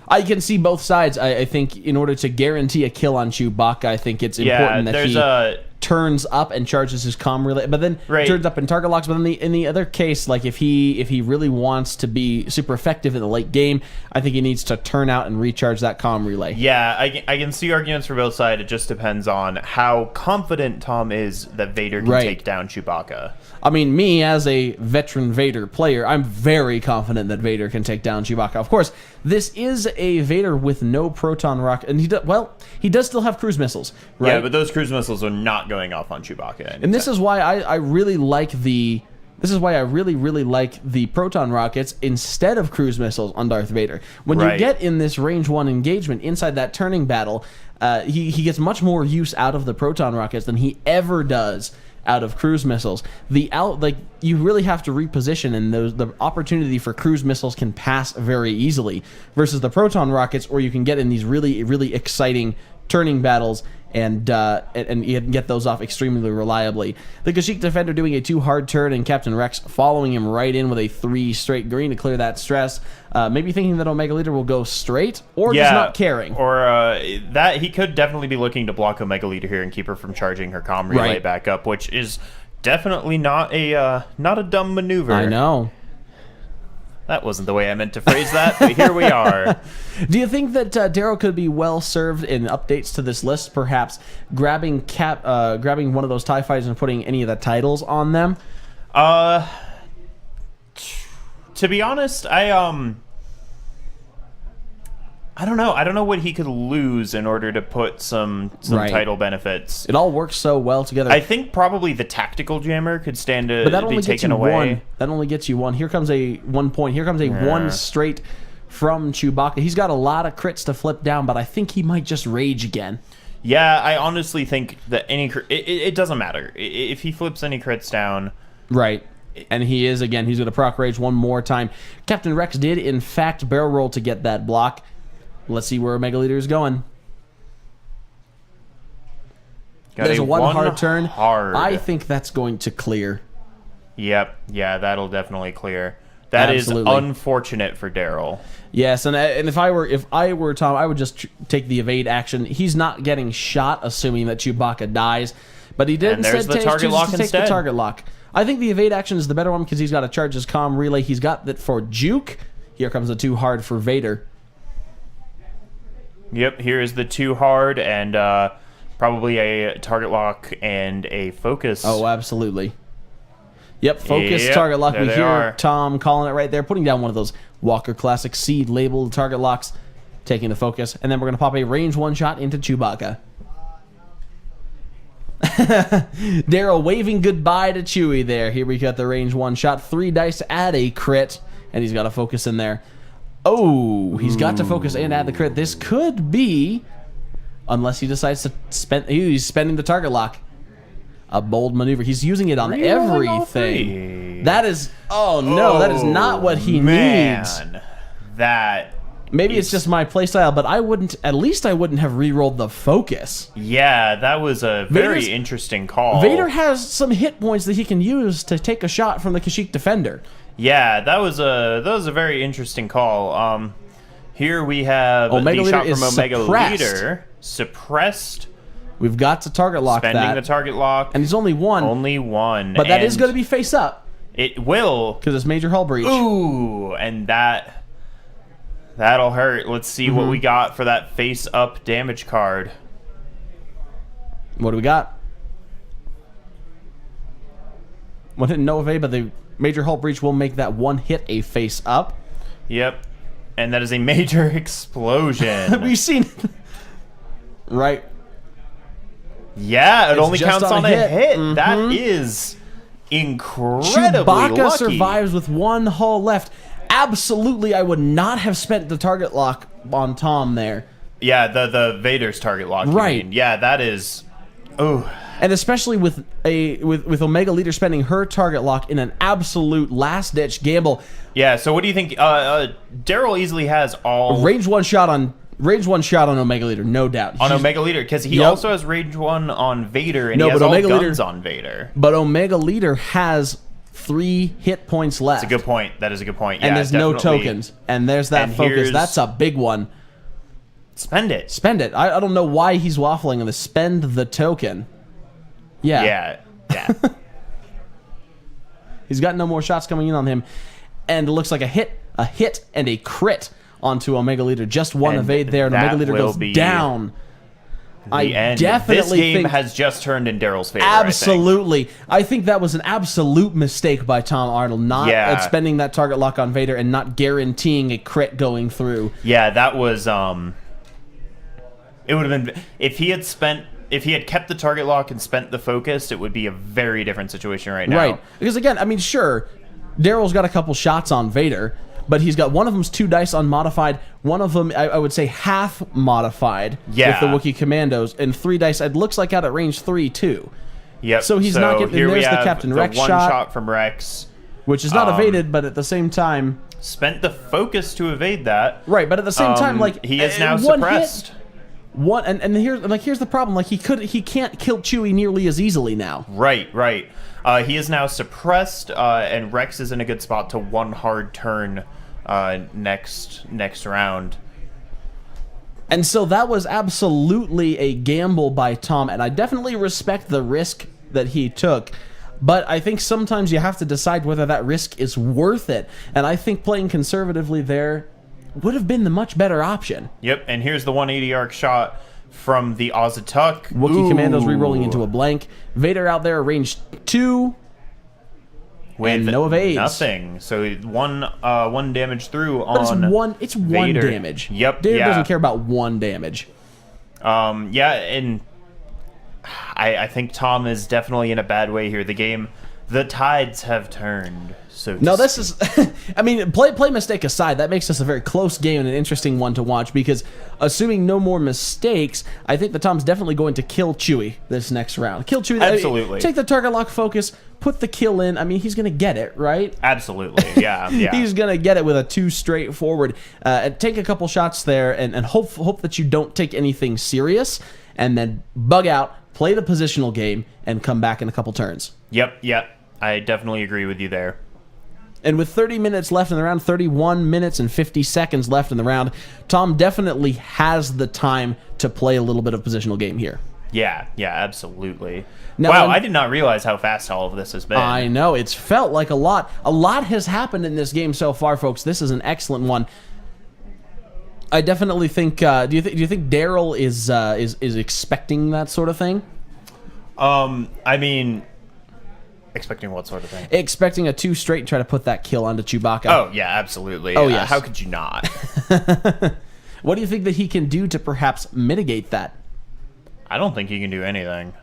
I can see both sides. I think in order to guarantee a kill on Chewbacca, I think it's important that he turns up and charges his comm relay, but then turns up and target locks. But in the other case, like if he really wants to be super effective in the late game, I think he needs to turn out and recharge that comm relay. Yeah, I can see arguments for both sides. It just depends on how confident Tom is that Vader can take down Chewbacca. I mean, me as a veteran Vader player, I'm very confident that Vader can take down Chewbacca. Of course, this is a Vader with no proton rocket, and he does still have cruise missiles, right? Yeah, but those cruise missiles are not going off on Chewbacca. And this is why I really like the. This is why I really, really like the proton rockets instead of cruise missiles on Darth Vader. When you get in this range 1 engagement inside that turning battle, he gets much more use out of the proton rockets than he ever does out of cruise missiles. You really have to reposition, and the opportunity for cruise missiles can pass very easily versus the proton rockets, or you can get in these really, really exciting turning battles and you can get those off extremely reliably. The Kashyyyk Defender doing a 2 hard turn, and Captain Rex following him right in with a 3 straight green to clear that stress. Maybe thinking that Omega Leader will go straight, or just not caring. Or that he could definitely be looking to block Omega Leader here and keep her from charging her comm relay back up, which is definitely not a dumb maneuver. I know. That wasn't the way I meant to phrase that, but here we are. Do you think that Darrell could be well served in updates to this list, perhaps grabbing one of those TIE fighters and putting any of the titles on them? To be honest, I don't know. I don't know what he could lose in order to put some title benefits. It all works so well together. I think probably the tactical jammer could stand to be taken away. One. That only gets you 1. Here comes a 1 point. Here comes a 1 straight from Chewbacca. He's got a lot of crits to flip down, but I think he might just rage again. Yeah, I honestly think that it doesn't matter. If he flips any crits down... Right. And he is, again, he's going to proc rage 1 more time. Captain Rex did, in fact, barrel roll to get that block. Let's see where Omega Leader is going. There's a 1 hard turn. I think that's going to clear. Yep. Yeah, that'll definitely clear. That is unfortunate for Darrell. Yes, and if I were Tom, I would just take the evade action. He's not getting shot, assuming that Chewbacca dies, but he did instead take the target lock. I think the evade action is the better one because he's got to charge his comm relay. He's got that for Juke. Here comes the 2 hard for Vader. Yep, here is the 2 hard and probably a target lock and a focus. Oh, absolutely. Yep, focus, target lock. We hear Tom calling it right there, putting down one of those Walker Classic Seed labeled target locks, taking the focus, and then we're going to pop a range 1 shot into Chewbacca. Darrell waving goodbye to Chewy there. Here we got the range 1 shot, 3 dice to add a crit, and he's got a focus in there. Oh, he's got to focus and add the crit. This could be, unless he decides to he's spending the target lock. A bold maneuver. He's using it on everything. That is, that is not what he needs. Maybe it's just my playstyle, but I wouldn't have re-rolled the focus. Yeah, that was a very interesting call. Vader has some hit points that he can use to take a shot from the Kashyyyk Defender. Yeah, that was a very interesting call. Here we have the shot from Omega Leader suppressed. We've got to target lock spending the target lock, and it's only 1. Only 1, but that is going to be face up. It will, because it's major hull breach. Ooh, and that That'll hurt. Let's see what we got for that face-up damage card. What do we got? One hit, no evade, but the major hull breach will make that one hit a face-up. Yep. And that is a major explosion. We've seen... right. Yeah, it only counts on a hit. Mm-hmm. That is incredibly Chewbacca lucky. survives with one hull left. Absolutely, I would not have spent the target lock on Tom there. Yeah, the Vader's target lock. Right. You mean. Yeah, that is... Oh. And especially with Omega Leader spending her target lock in an absolute last-ditch gamble. Yeah, so what do you think? Darrell easily has all... Range one shot on Omega Leader, no doubt. On Omega Leader, because he also has range 1 on Vader, and he has all guns on Vader. But Omega Leader has 3 hit points left. That's a good point. That is a good point. And there's no tokens. And there's that focus. That's a big one. Spend it. Spend it. I don't know why he's waffling on this. Spend the token. Yeah. Yeah. He's got no more shots coming in on him. And it looks like a hit, and a crit onto Omega Leader. Just one evade there, and Omega Leader goes down. I definitely this game think has just turned in Darrell's favor. Absolutely. I think that was an absolute mistake by Tom Arnold, not spending that target lock on Vader and not guaranteeing a crit going through. Yeah, that was... It would have been... If he had kept the target lock and spent the focus, it would be a very different situation right now. Right. Because again, I mean, sure, Darrell's got a couple shots on Vader, but he's got one of them's 2 dice unmodified, one of them, I would say, half modified with the Wookiee Commandos, and 3 dice, it looks like out at range 3, too. Yep. So he's not getting... There's the Captain Rex one shot from Rex. Which is not evaded, but at the same time... Spent the focus to evade that. Right, but at the same time, like... He is now suppressed. Here's the problem. Like, he can't kill Chewy nearly as easily now. Right. He is now suppressed, and Rex is in a good spot to one hard turn next round. And so that was absolutely a gamble by Tom, and I definitely respect the risk that he took. But I think sometimes you have to decide whether that risk is worth it. And I think playing conservatively there would have been the much better option. Yep, and here's the 180 arc shot from the Ozatuk. Wookiee Commandos re-rolling into a blank. Vader out there, range 2. With no evades. Nothing. So one damage through on it's one Vader. Damage. Yep. Vader doesn't care about 1 damage. Yeah, and I think Tom is definitely in a bad way here. The tides have turned. This is... I mean, play mistake aside, that makes this a very close game and an interesting one to watch, because assuming no more mistakes, I think that Tom's definitely going to kill Chewy this next round. Kill Chewy. Absolutely. Take the target lock focus, put the kill in. I mean, he's going to get it, right? Absolutely, yeah. He's going to get it with a 2 straightforward. Take a couple shots there and hope that you don't take anything serious, and then bug out, play the positional game, and come back in a couple turns. Yep. I definitely agree with you there. And with 30 minutes left in the round, 31 minutes and 50 seconds left in the round, Tom definitely has the time to play a little bit of positional game here. Yeah, absolutely. Now, wow, I did not realize how fast all of this has been. I know, it's felt like a lot. A lot has happened in this game so far, folks. This is an excellent one. I definitely think. Do you think Darrell is expecting that sort of thing? I mean, expecting what sort of thing? Expecting a 2 straight and try to put that kill onto Chewbacca. Oh yeah, absolutely. Oh yes. How could you not? What do you think that he can do to perhaps mitigate that? I don't think he can do anything.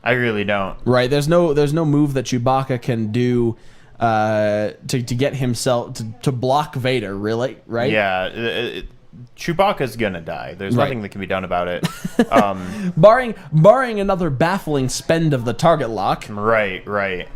I really don't. Right. There's no move that Chewbacca can do to get himself to block Vader. Really, right? Yeah. Chewbacca's gonna die. There's nothing that can be done about it. Barring another baffling spend of the target lock. Right.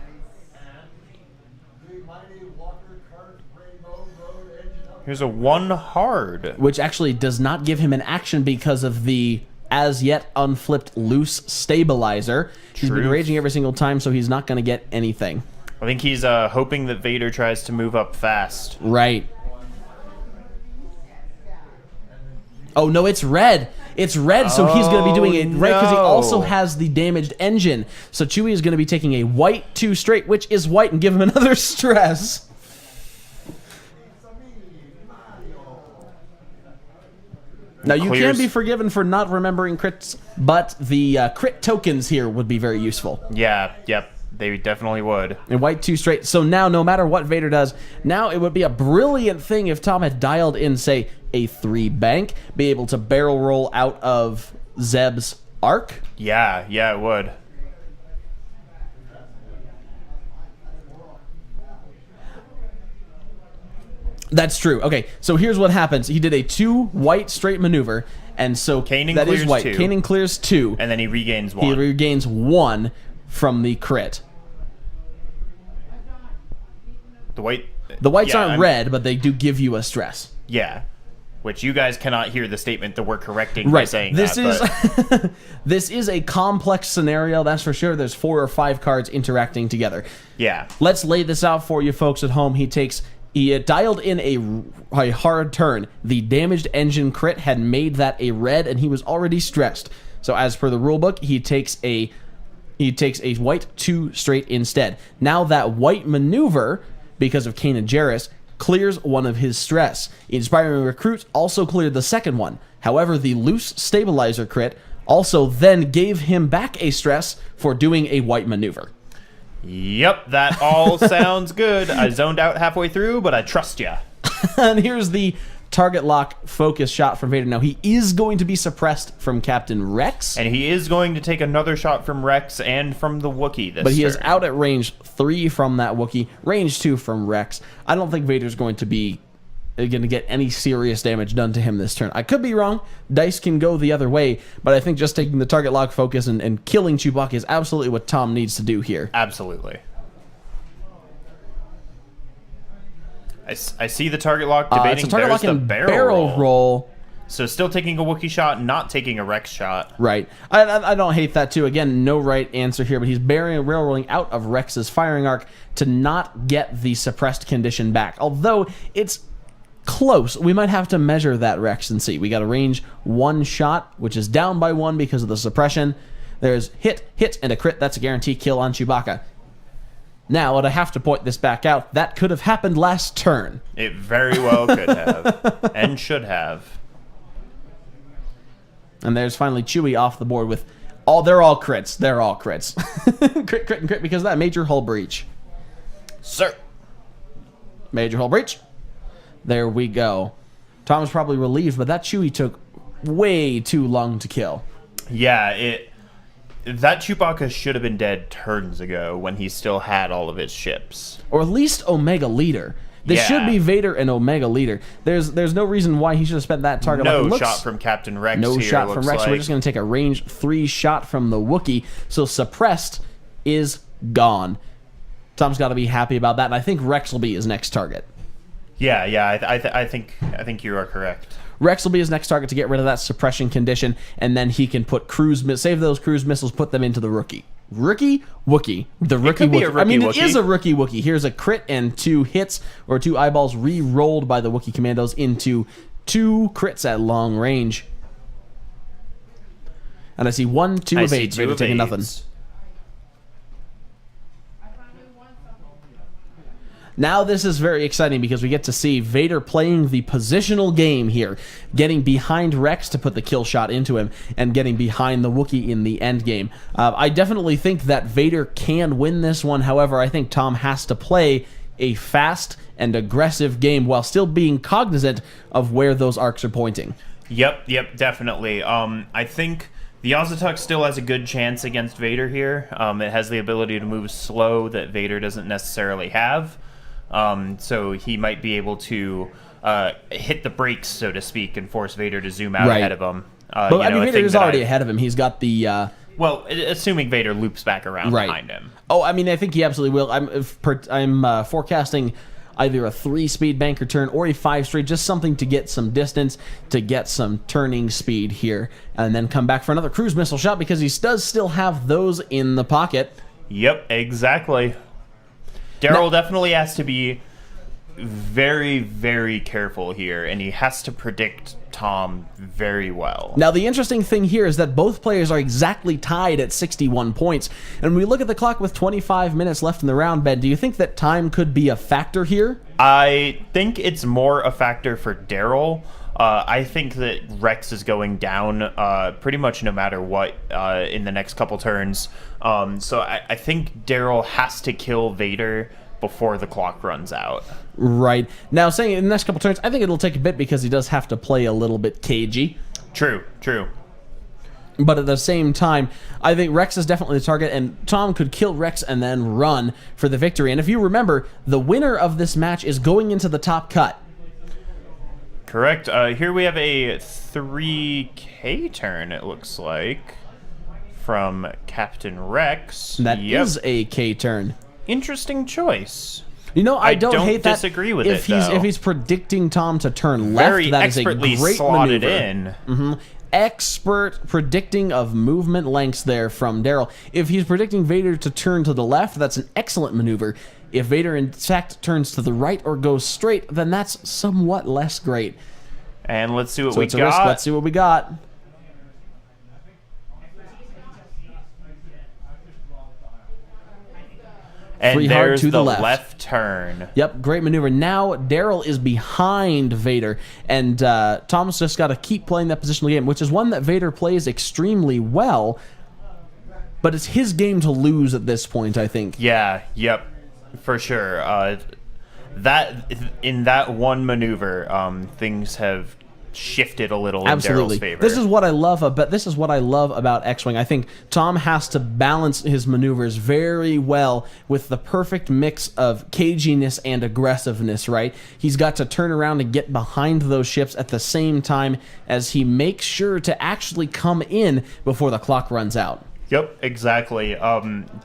Here's a 1 hard. Which actually does not give him an action because of the as yet unflipped loose stabilizer. He's been raging every single time, so he's not going to get anything. I think he's hoping that Vader tries to move up fast. Right. Oh, no, it's red. It's red, so he's going to be doing it right because he also has the damaged engine. So Chewy is going to be taking a white 2 straight, which is white, and give him another stress. Now, you can be forgiven for not remembering crits, but the crit tokens here would be very useful. Yeah, yep. They definitely would. And white 2 straight. So now, no matter what Vader does, now it would be a brilliant thing if Tom had dialed in, say, a 3 bank, be able to barrel roll out of Zeb's arc. Yeah, it would. That's true. Okay, so here's what happens. He did a 2 white straight maneuver, and so Kanan that clears is white. 2. Kanan clears 2. And then he regains 1. He regains 1 from the crit. The whites aren't red, but they do give you a stress. Yeah. Which you guys cannot hear the statement that we're correcting by saying this that. Is this is a complex scenario, that's for sure. There's 4 or 5 cards interacting together. Yeah. Let's lay this out for you folks at home. He dialed in a hard turn. The damaged engine crit had made that a red, and he was already stressed. So as per the rulebook, he takes a white 2 straight instead. Now that white maneuver, because of Kanan Jarrus, clears 1 of his stress. Inspiring Recruit also cleared the second one. However, the loose stabilizer crit also then gave him back a stress for doing a white maneuver. Yep, that all sounds good. I zoned out halfway through, but I trust ya. And here's the target lock focus shot from Vader. Now, he is going to be suppressed from Captain Rex. And he is going to take another shot from Rex and from the Wookiee this But he turn. is out at range 3 from that Wookiee, range 2 from Rex. I don't think Vader's going to get any serious damage done to him this turn. I could be wrong. Dice can go the other way, but I think just taking the target lock focus and killing Chewbacca is absolutely what Tom needs to do here. Absolutely. I see the target lock debating. It's a target lock the and barrel roll. So still taking a Wookiee shot, not taking a Rex shot. Right. I don't hate that too. Again, no right answer here, but he's rail rolling out of Rex's firing arc to not get the suppressed condition back. Although it's close. We might have to measure that Rex and see. We got a range 1 shot, which is down by 1 because of the suppression. There's hit, and a crit. That's a guaranteed kill on Chewbacca. Now, and I have to point this back out, that could have happened last turn. It very well could have. And should have. And there's finally Chewy off the board with they're all crits. They're all crits. Crit, and crit because of that major hull breach. Sir. Major hull breach. There we go. Tom was probably relieved, but that Chewy took way too long to kill. Yeah, that Chewbacca should have been dead turns ago when he still had all of his ships. Or at least Omega Leader. This should be Vader and Omega Leader. There's no reason why he should have spent that target. No shot from Captain Rex. No here, shot from Rex. Like. We're just going to take a range 3 shot from the Wookiee. So suppressed is gone. Tom's got to be happy about that, and I think Rex will be his next target. Yeah. I think you are correct. Rex will be his next target to get rid of that suppression condition, and then he can put save those cruise missiles, put them into the Wookiee. The rookie Wookiee. It is a rookie Wookiee. Here's a crit and 2 hits, or 2 eyeballs re-rolled by the Wookiee commandos into 2 crits at long range. And I see 1, 2 evades. Vader taking nothing. Now this is very exciting because we get to see Vader playing the positional game here, getting behind Rex to put the kill shot into him, and getting behind the Wookiee in the end game. I definitely think that Vader can win this one. However, I think Tom has to play a fast and aggressive game while still being cognizant of where those arcs are pointing. Yep, definitely. I think the Ozatux still has a good chance against Vader here. It has the ability to move slow that Vader doesn't necessarily have. So he might be able to hit the brakes, so to speak, and force Vader to zoom out ahead of him. Vader is already ahead of him. He's got the... well, assuming Vader loops back around behind him. Oh, I think he absolutely will. I'm forecasting either a 3-speed banker turn or a 5-straight, just something to get some distance, to get some turning speed here, and then come back for another cruise missile shot because he does still have those in the pocket. Yep, exactly. Darrell definitely has to be very, very careful here, and he has to predict Tom very well. Now, the interesting thing here is that both players are exactly tied at 61 points, and when we look at the clock with 25 minutes left in the round, Ben, do you think that time could be a factor here? I think it's more a factor for Darrell. I think that Rex is going down pretty much no matter what in the next couple turns. So I think Darrell has to kill Vader before the clock runs out. Right. Now, saying in the next couple turns, I think it'll take a bit because he does have to play a little bit cagey. True. But at the same time, I think Rex is definitely the target, and Tom could kill Rex and then run for the victory. And if you remember, the winner of this match is going into the top cut. Correct. Here we have a 3K turn, it looks like, from Captain Rex. That is a K turn. Interesting choice. You know, I don't hate that. Disagree with if it, he's though. If he's predicting Tom to turn left, Very that is a expertly great slotted maneuver. in. Expert predicting of movement lengths there from Darrell. If he's predicting Vader to turn to the left, that's an excellent maneuver. If Vader, in fact, turns to the right or goes straight, then that's somewhat less great. And let's see what So we it's a risk. got. Let's see what we got. And Free hard there's to the the left. turn. Yep, great maneuver. Now Darrell is behind Vader, and Tom's just got to keep playing that positional game, which is one that Vader plays extremely well, but it's his game to lose at this point, I think. Yeah, yep, for sure. That in that one maneuver, things have shifted a little in Darrell's favor. This is what I love about X-Wing. I think Tom has to balance his maneuvers very well with the perfect mix of caginess and aggressiveness, right? He's got to turn around and get behind those ships at the same time as he makes sure to actually come in before the clock runs out. Yep, exactly.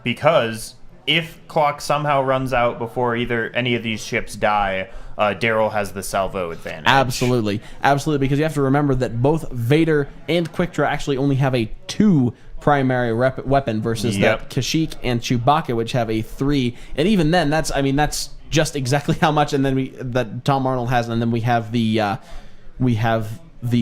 Because if clock somehow runs out before either any of these ships die, Darrell has the salvo advantage. Absolutely, because you have to remember that both Vader and Quickdraw actually only have a 2 primary weapon versus that Kashyyyk and Chewbacca, which have a 3. And even then, that's just exactly how much. And then that Tom Arnold has, and then we have the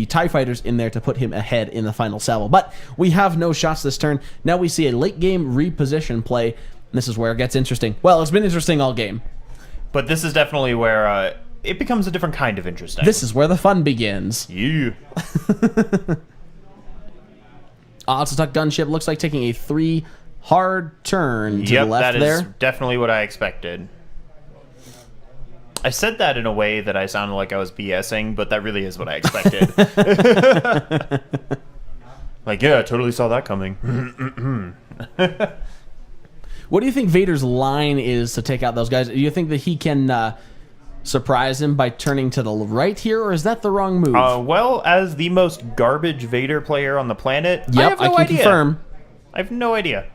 TIE fighters in there to put him ahead in the final salvo. But we have no shots this turn. Now we see a late game reposition play. This is where it gets interesting. Well, it's been interesting all game. But this is definitely where it becomes a different kind of interesting. This is where the fun begins. Yeah. Otsatuck gunship looks like taking a 3 hard turn to the left there. That is definitely what I expected. I said that in a way that I sounded like I was BSing, but that really is what I expected. Like, yeah, I totally saw that coming. What do you think Vader's line is to take out those guys? Do you think that he can surprise him by turning to the right here, or is that the wrong move? Well, as the most garbage Vader player on the planet, I have no idea. Confirm. I have no idea.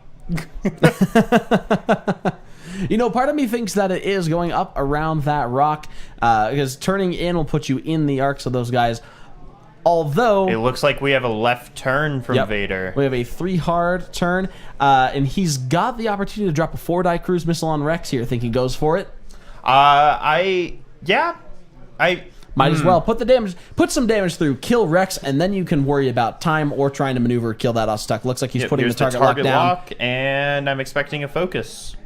You know, part of me thinks that it is going up around that rock, because turning in will put you in the arcs of those guys. Although it looks like we have a left turn from Vader. We have a 3 hard turn, and he's got the opportunity to drop a 4-die cruise missile on Rex here. Think he goes for it? I might as well put some damage through, kill Rex, and then you can worry about time or trying to maneuver, kill that Otsatuck. Looks like he's putting the target lock down. And I'm expecting a focus.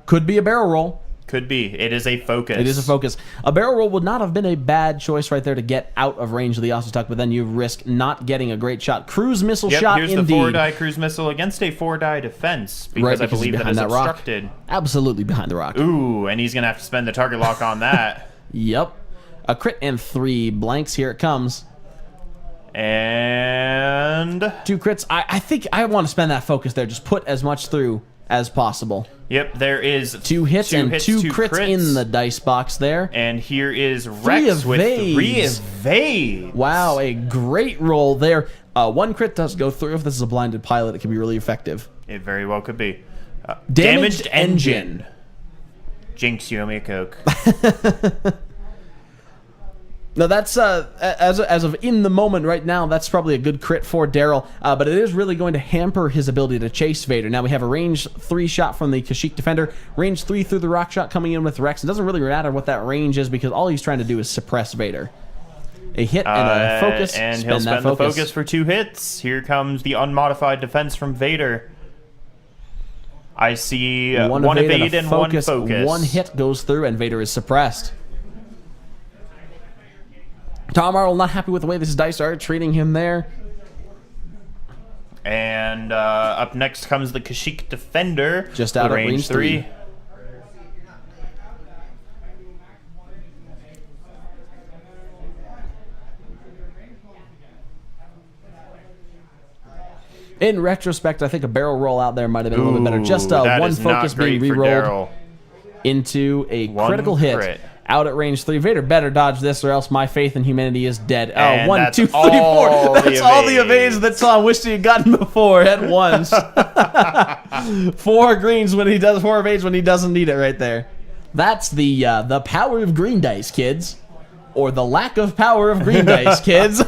Could be a barrel roll. Could be. It is a focus. It is a focus. A barrel roll would not have been a bad choice right there to get out of range of the Otsatuck, but then you risk not getting a great shot. Cruise missile shot, here's indeed. the 4-die cruise missile against a 4-die defense, because I believe that is obstructed. Rock. Absolutely behind the rock. Ooh, and he's going to have to spend the target lock on that. Yep. A crit and 3 blanks. Here it comes. And 2 crits. I think I want to spend that focus there. Just put as much through as possible. Yep, there is 2 hits and 2 crits in the dice box there. And here is Rex with 3 evades. Wow, a great roll there. 1 crit does go through. If this is a blinded pilot, it can be really effective. It very well could be. Damaged engine. Jinx, you owe me a Coke. Now that's as of in the moment right now, that's probably a good crit for Darrell, but it is really going to hamper his ability to chase Vader. Now we have a range 3 shot from the Kashyyyk defender, range 3 through the rock shot coming in with Rex. It doesn't really matter what that range is because all he's trying to do is suppress Vader. A hit and a focus, and he'll spend the focus for 2 hits. Here comes the unmodified defense from Vader. I see one evade and 1 focus. 1 hit goes through and Vader is suppressed. Tom Arnold not happy with the way this dice are treating him there. And up next comes the Kashyyyk Defender. Just out of range 3. In retrospect, I think a barrel roll out there might have been a little bit better. Just one focus being re-rolled into a critical hit out at range 3. Vader better dodge this, or else my faith in humanity is dead. And 1, 2, 3, 4. That's all the evades that Tom wished he had gotten before at once. 4 greens when he does 4 evades when he doesn't need it right there. That's the power of green dice, kids. Or the lack of power of green dice, kids.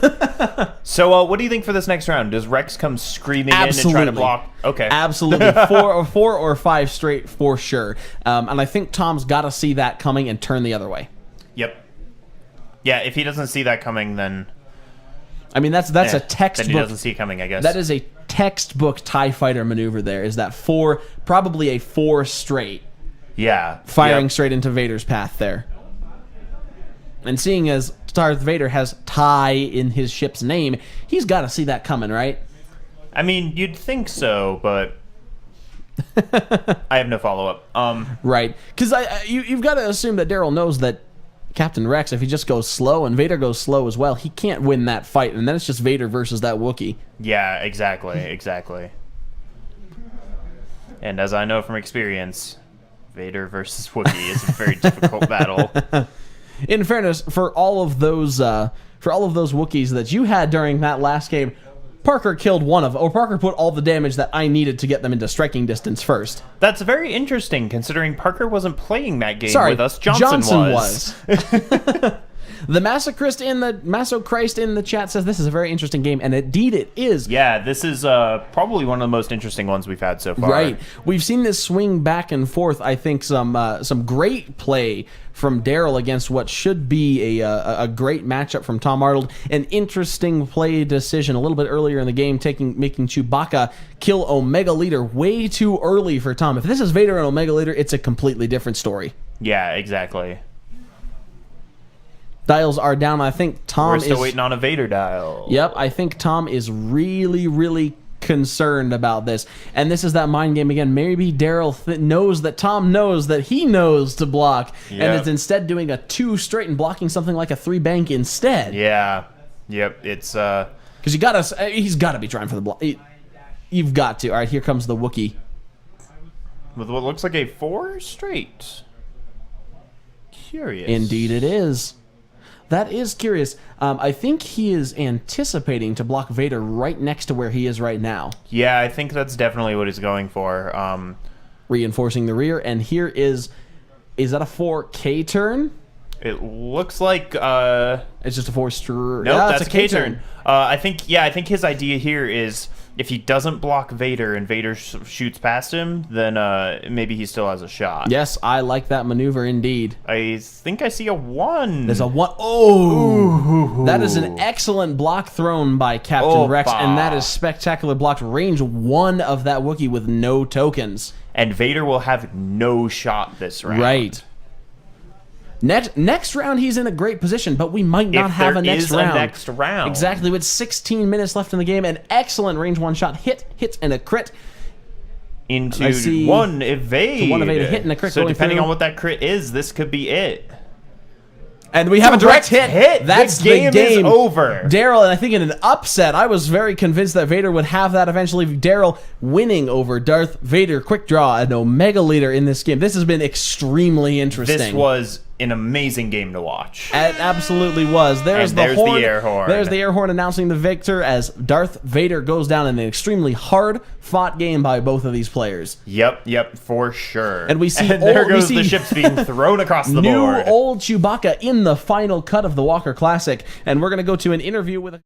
So, what do you think for this next round? Does Rex come screaming in and try to block? Okay. Absolutely. 4 or 5 straight for sure. And I think Tom's got to see that coming and turn the other way. Yep. Yeah, if he doesn't see that coming, then... I mean, that's a textbook... Then he doesn't see it coming, I guess. That is a textbook TIE fighter maneuver there, is that probably a 4 straight. Yeah. Firing straight into Vader's path there. And seeing as Darth Vader has TIE in his ship's name, he's got to see that coming, right? I mean, you'd think so, but I have no follow-up. Right. Because you've got to assume that Darrell knows that Captain Rex, if he just goes slow and Vader goes slow as well, he can't win that fight, and then it's just Vader versus that Wookiee. Yeah, exactly. And as I know from experience, Vader versus Wookiee is a very difficult battle. In fairness, for all of those Wookiees that you had during that last game, Parker Parker put all the damage that I needed to get them into striking distance first. That's very interesting, considering Parker wasn't playing that game with us. Johnson was. The Masochist in the chat says this is a very interesting game, and indeed it is. Yeah, this is probably one of the most interesting ones we've had so far. Right. We've seen this swing back and forth. I think some great play from Darrell against what should be a great matchup from Tom Arnold. An interesting play decision a little bit earlier in the game, making Chewbacca kill Omega Leader way too early for Tom. If this is Vader and Omega Leader, it's a completely different story. Yeah, exactly. Dials are down. I think Tom is... We're still waiting on a Vader dial. Yep, I think Tom is really, really concerned about this. And this is that mind game again. Maybe Darrell knows that Tom knows that he knows to block, and is instead doing a 2 straight and blocking something like a 3 bank instead. Yeah. Yep, it's... Because he's got to be trying for the block. You've got to. All right, here comes the Wookiee. With what looks like a 4 straight. Curious. Indeed it is. That is curious. I think he is anticipating to block Vader right next to where he is right now. Yeah, I think that's definitely what he's going for. Reinforcing the rear, and here is that a 4K turn? It looks like it's just a 4 straight. Nope, that's a K turn. I think his idea here is if he doesn't block Vader and Vader shoots past him, then maybe he still has a shot. Yes, I like that maneuver indeed. I think I see a 1. There's a 1. Oh! Ooh. That is an excellent block thrown by Captain Rex, and that is spectacular blocked. Range 1 of that Wookiee with no tokens. And Vader will have no shot this round. Right. Next round, he's in a great position, but we might not have a next round. Exactly, with 16 minutes left in the game, an excellent range 1 shot hit, and a crit. Into 1 evade. 1 evade, a hit and a crit. So depending on what that crit is, this could be it. And we have a direct hit. That's the game is over. Darrell, and I think in an upset, I was very convinced that Vader would have that eventually. Darrell winning over Darth Vader, Quickdraw, an Omega Leader in this game. This has been extremely interesting. This was an amazing game to watch. It absolutely was. There's the air horn. There's the air horn announcing the victor as Darth Vader goes down in an extremely hard-fought game by both of these players. Yep, for sure. And we see there goes the ships being thrown across the board. New old Chewbacca in the final cut of the Walker Classic, and we're going to go to an interview with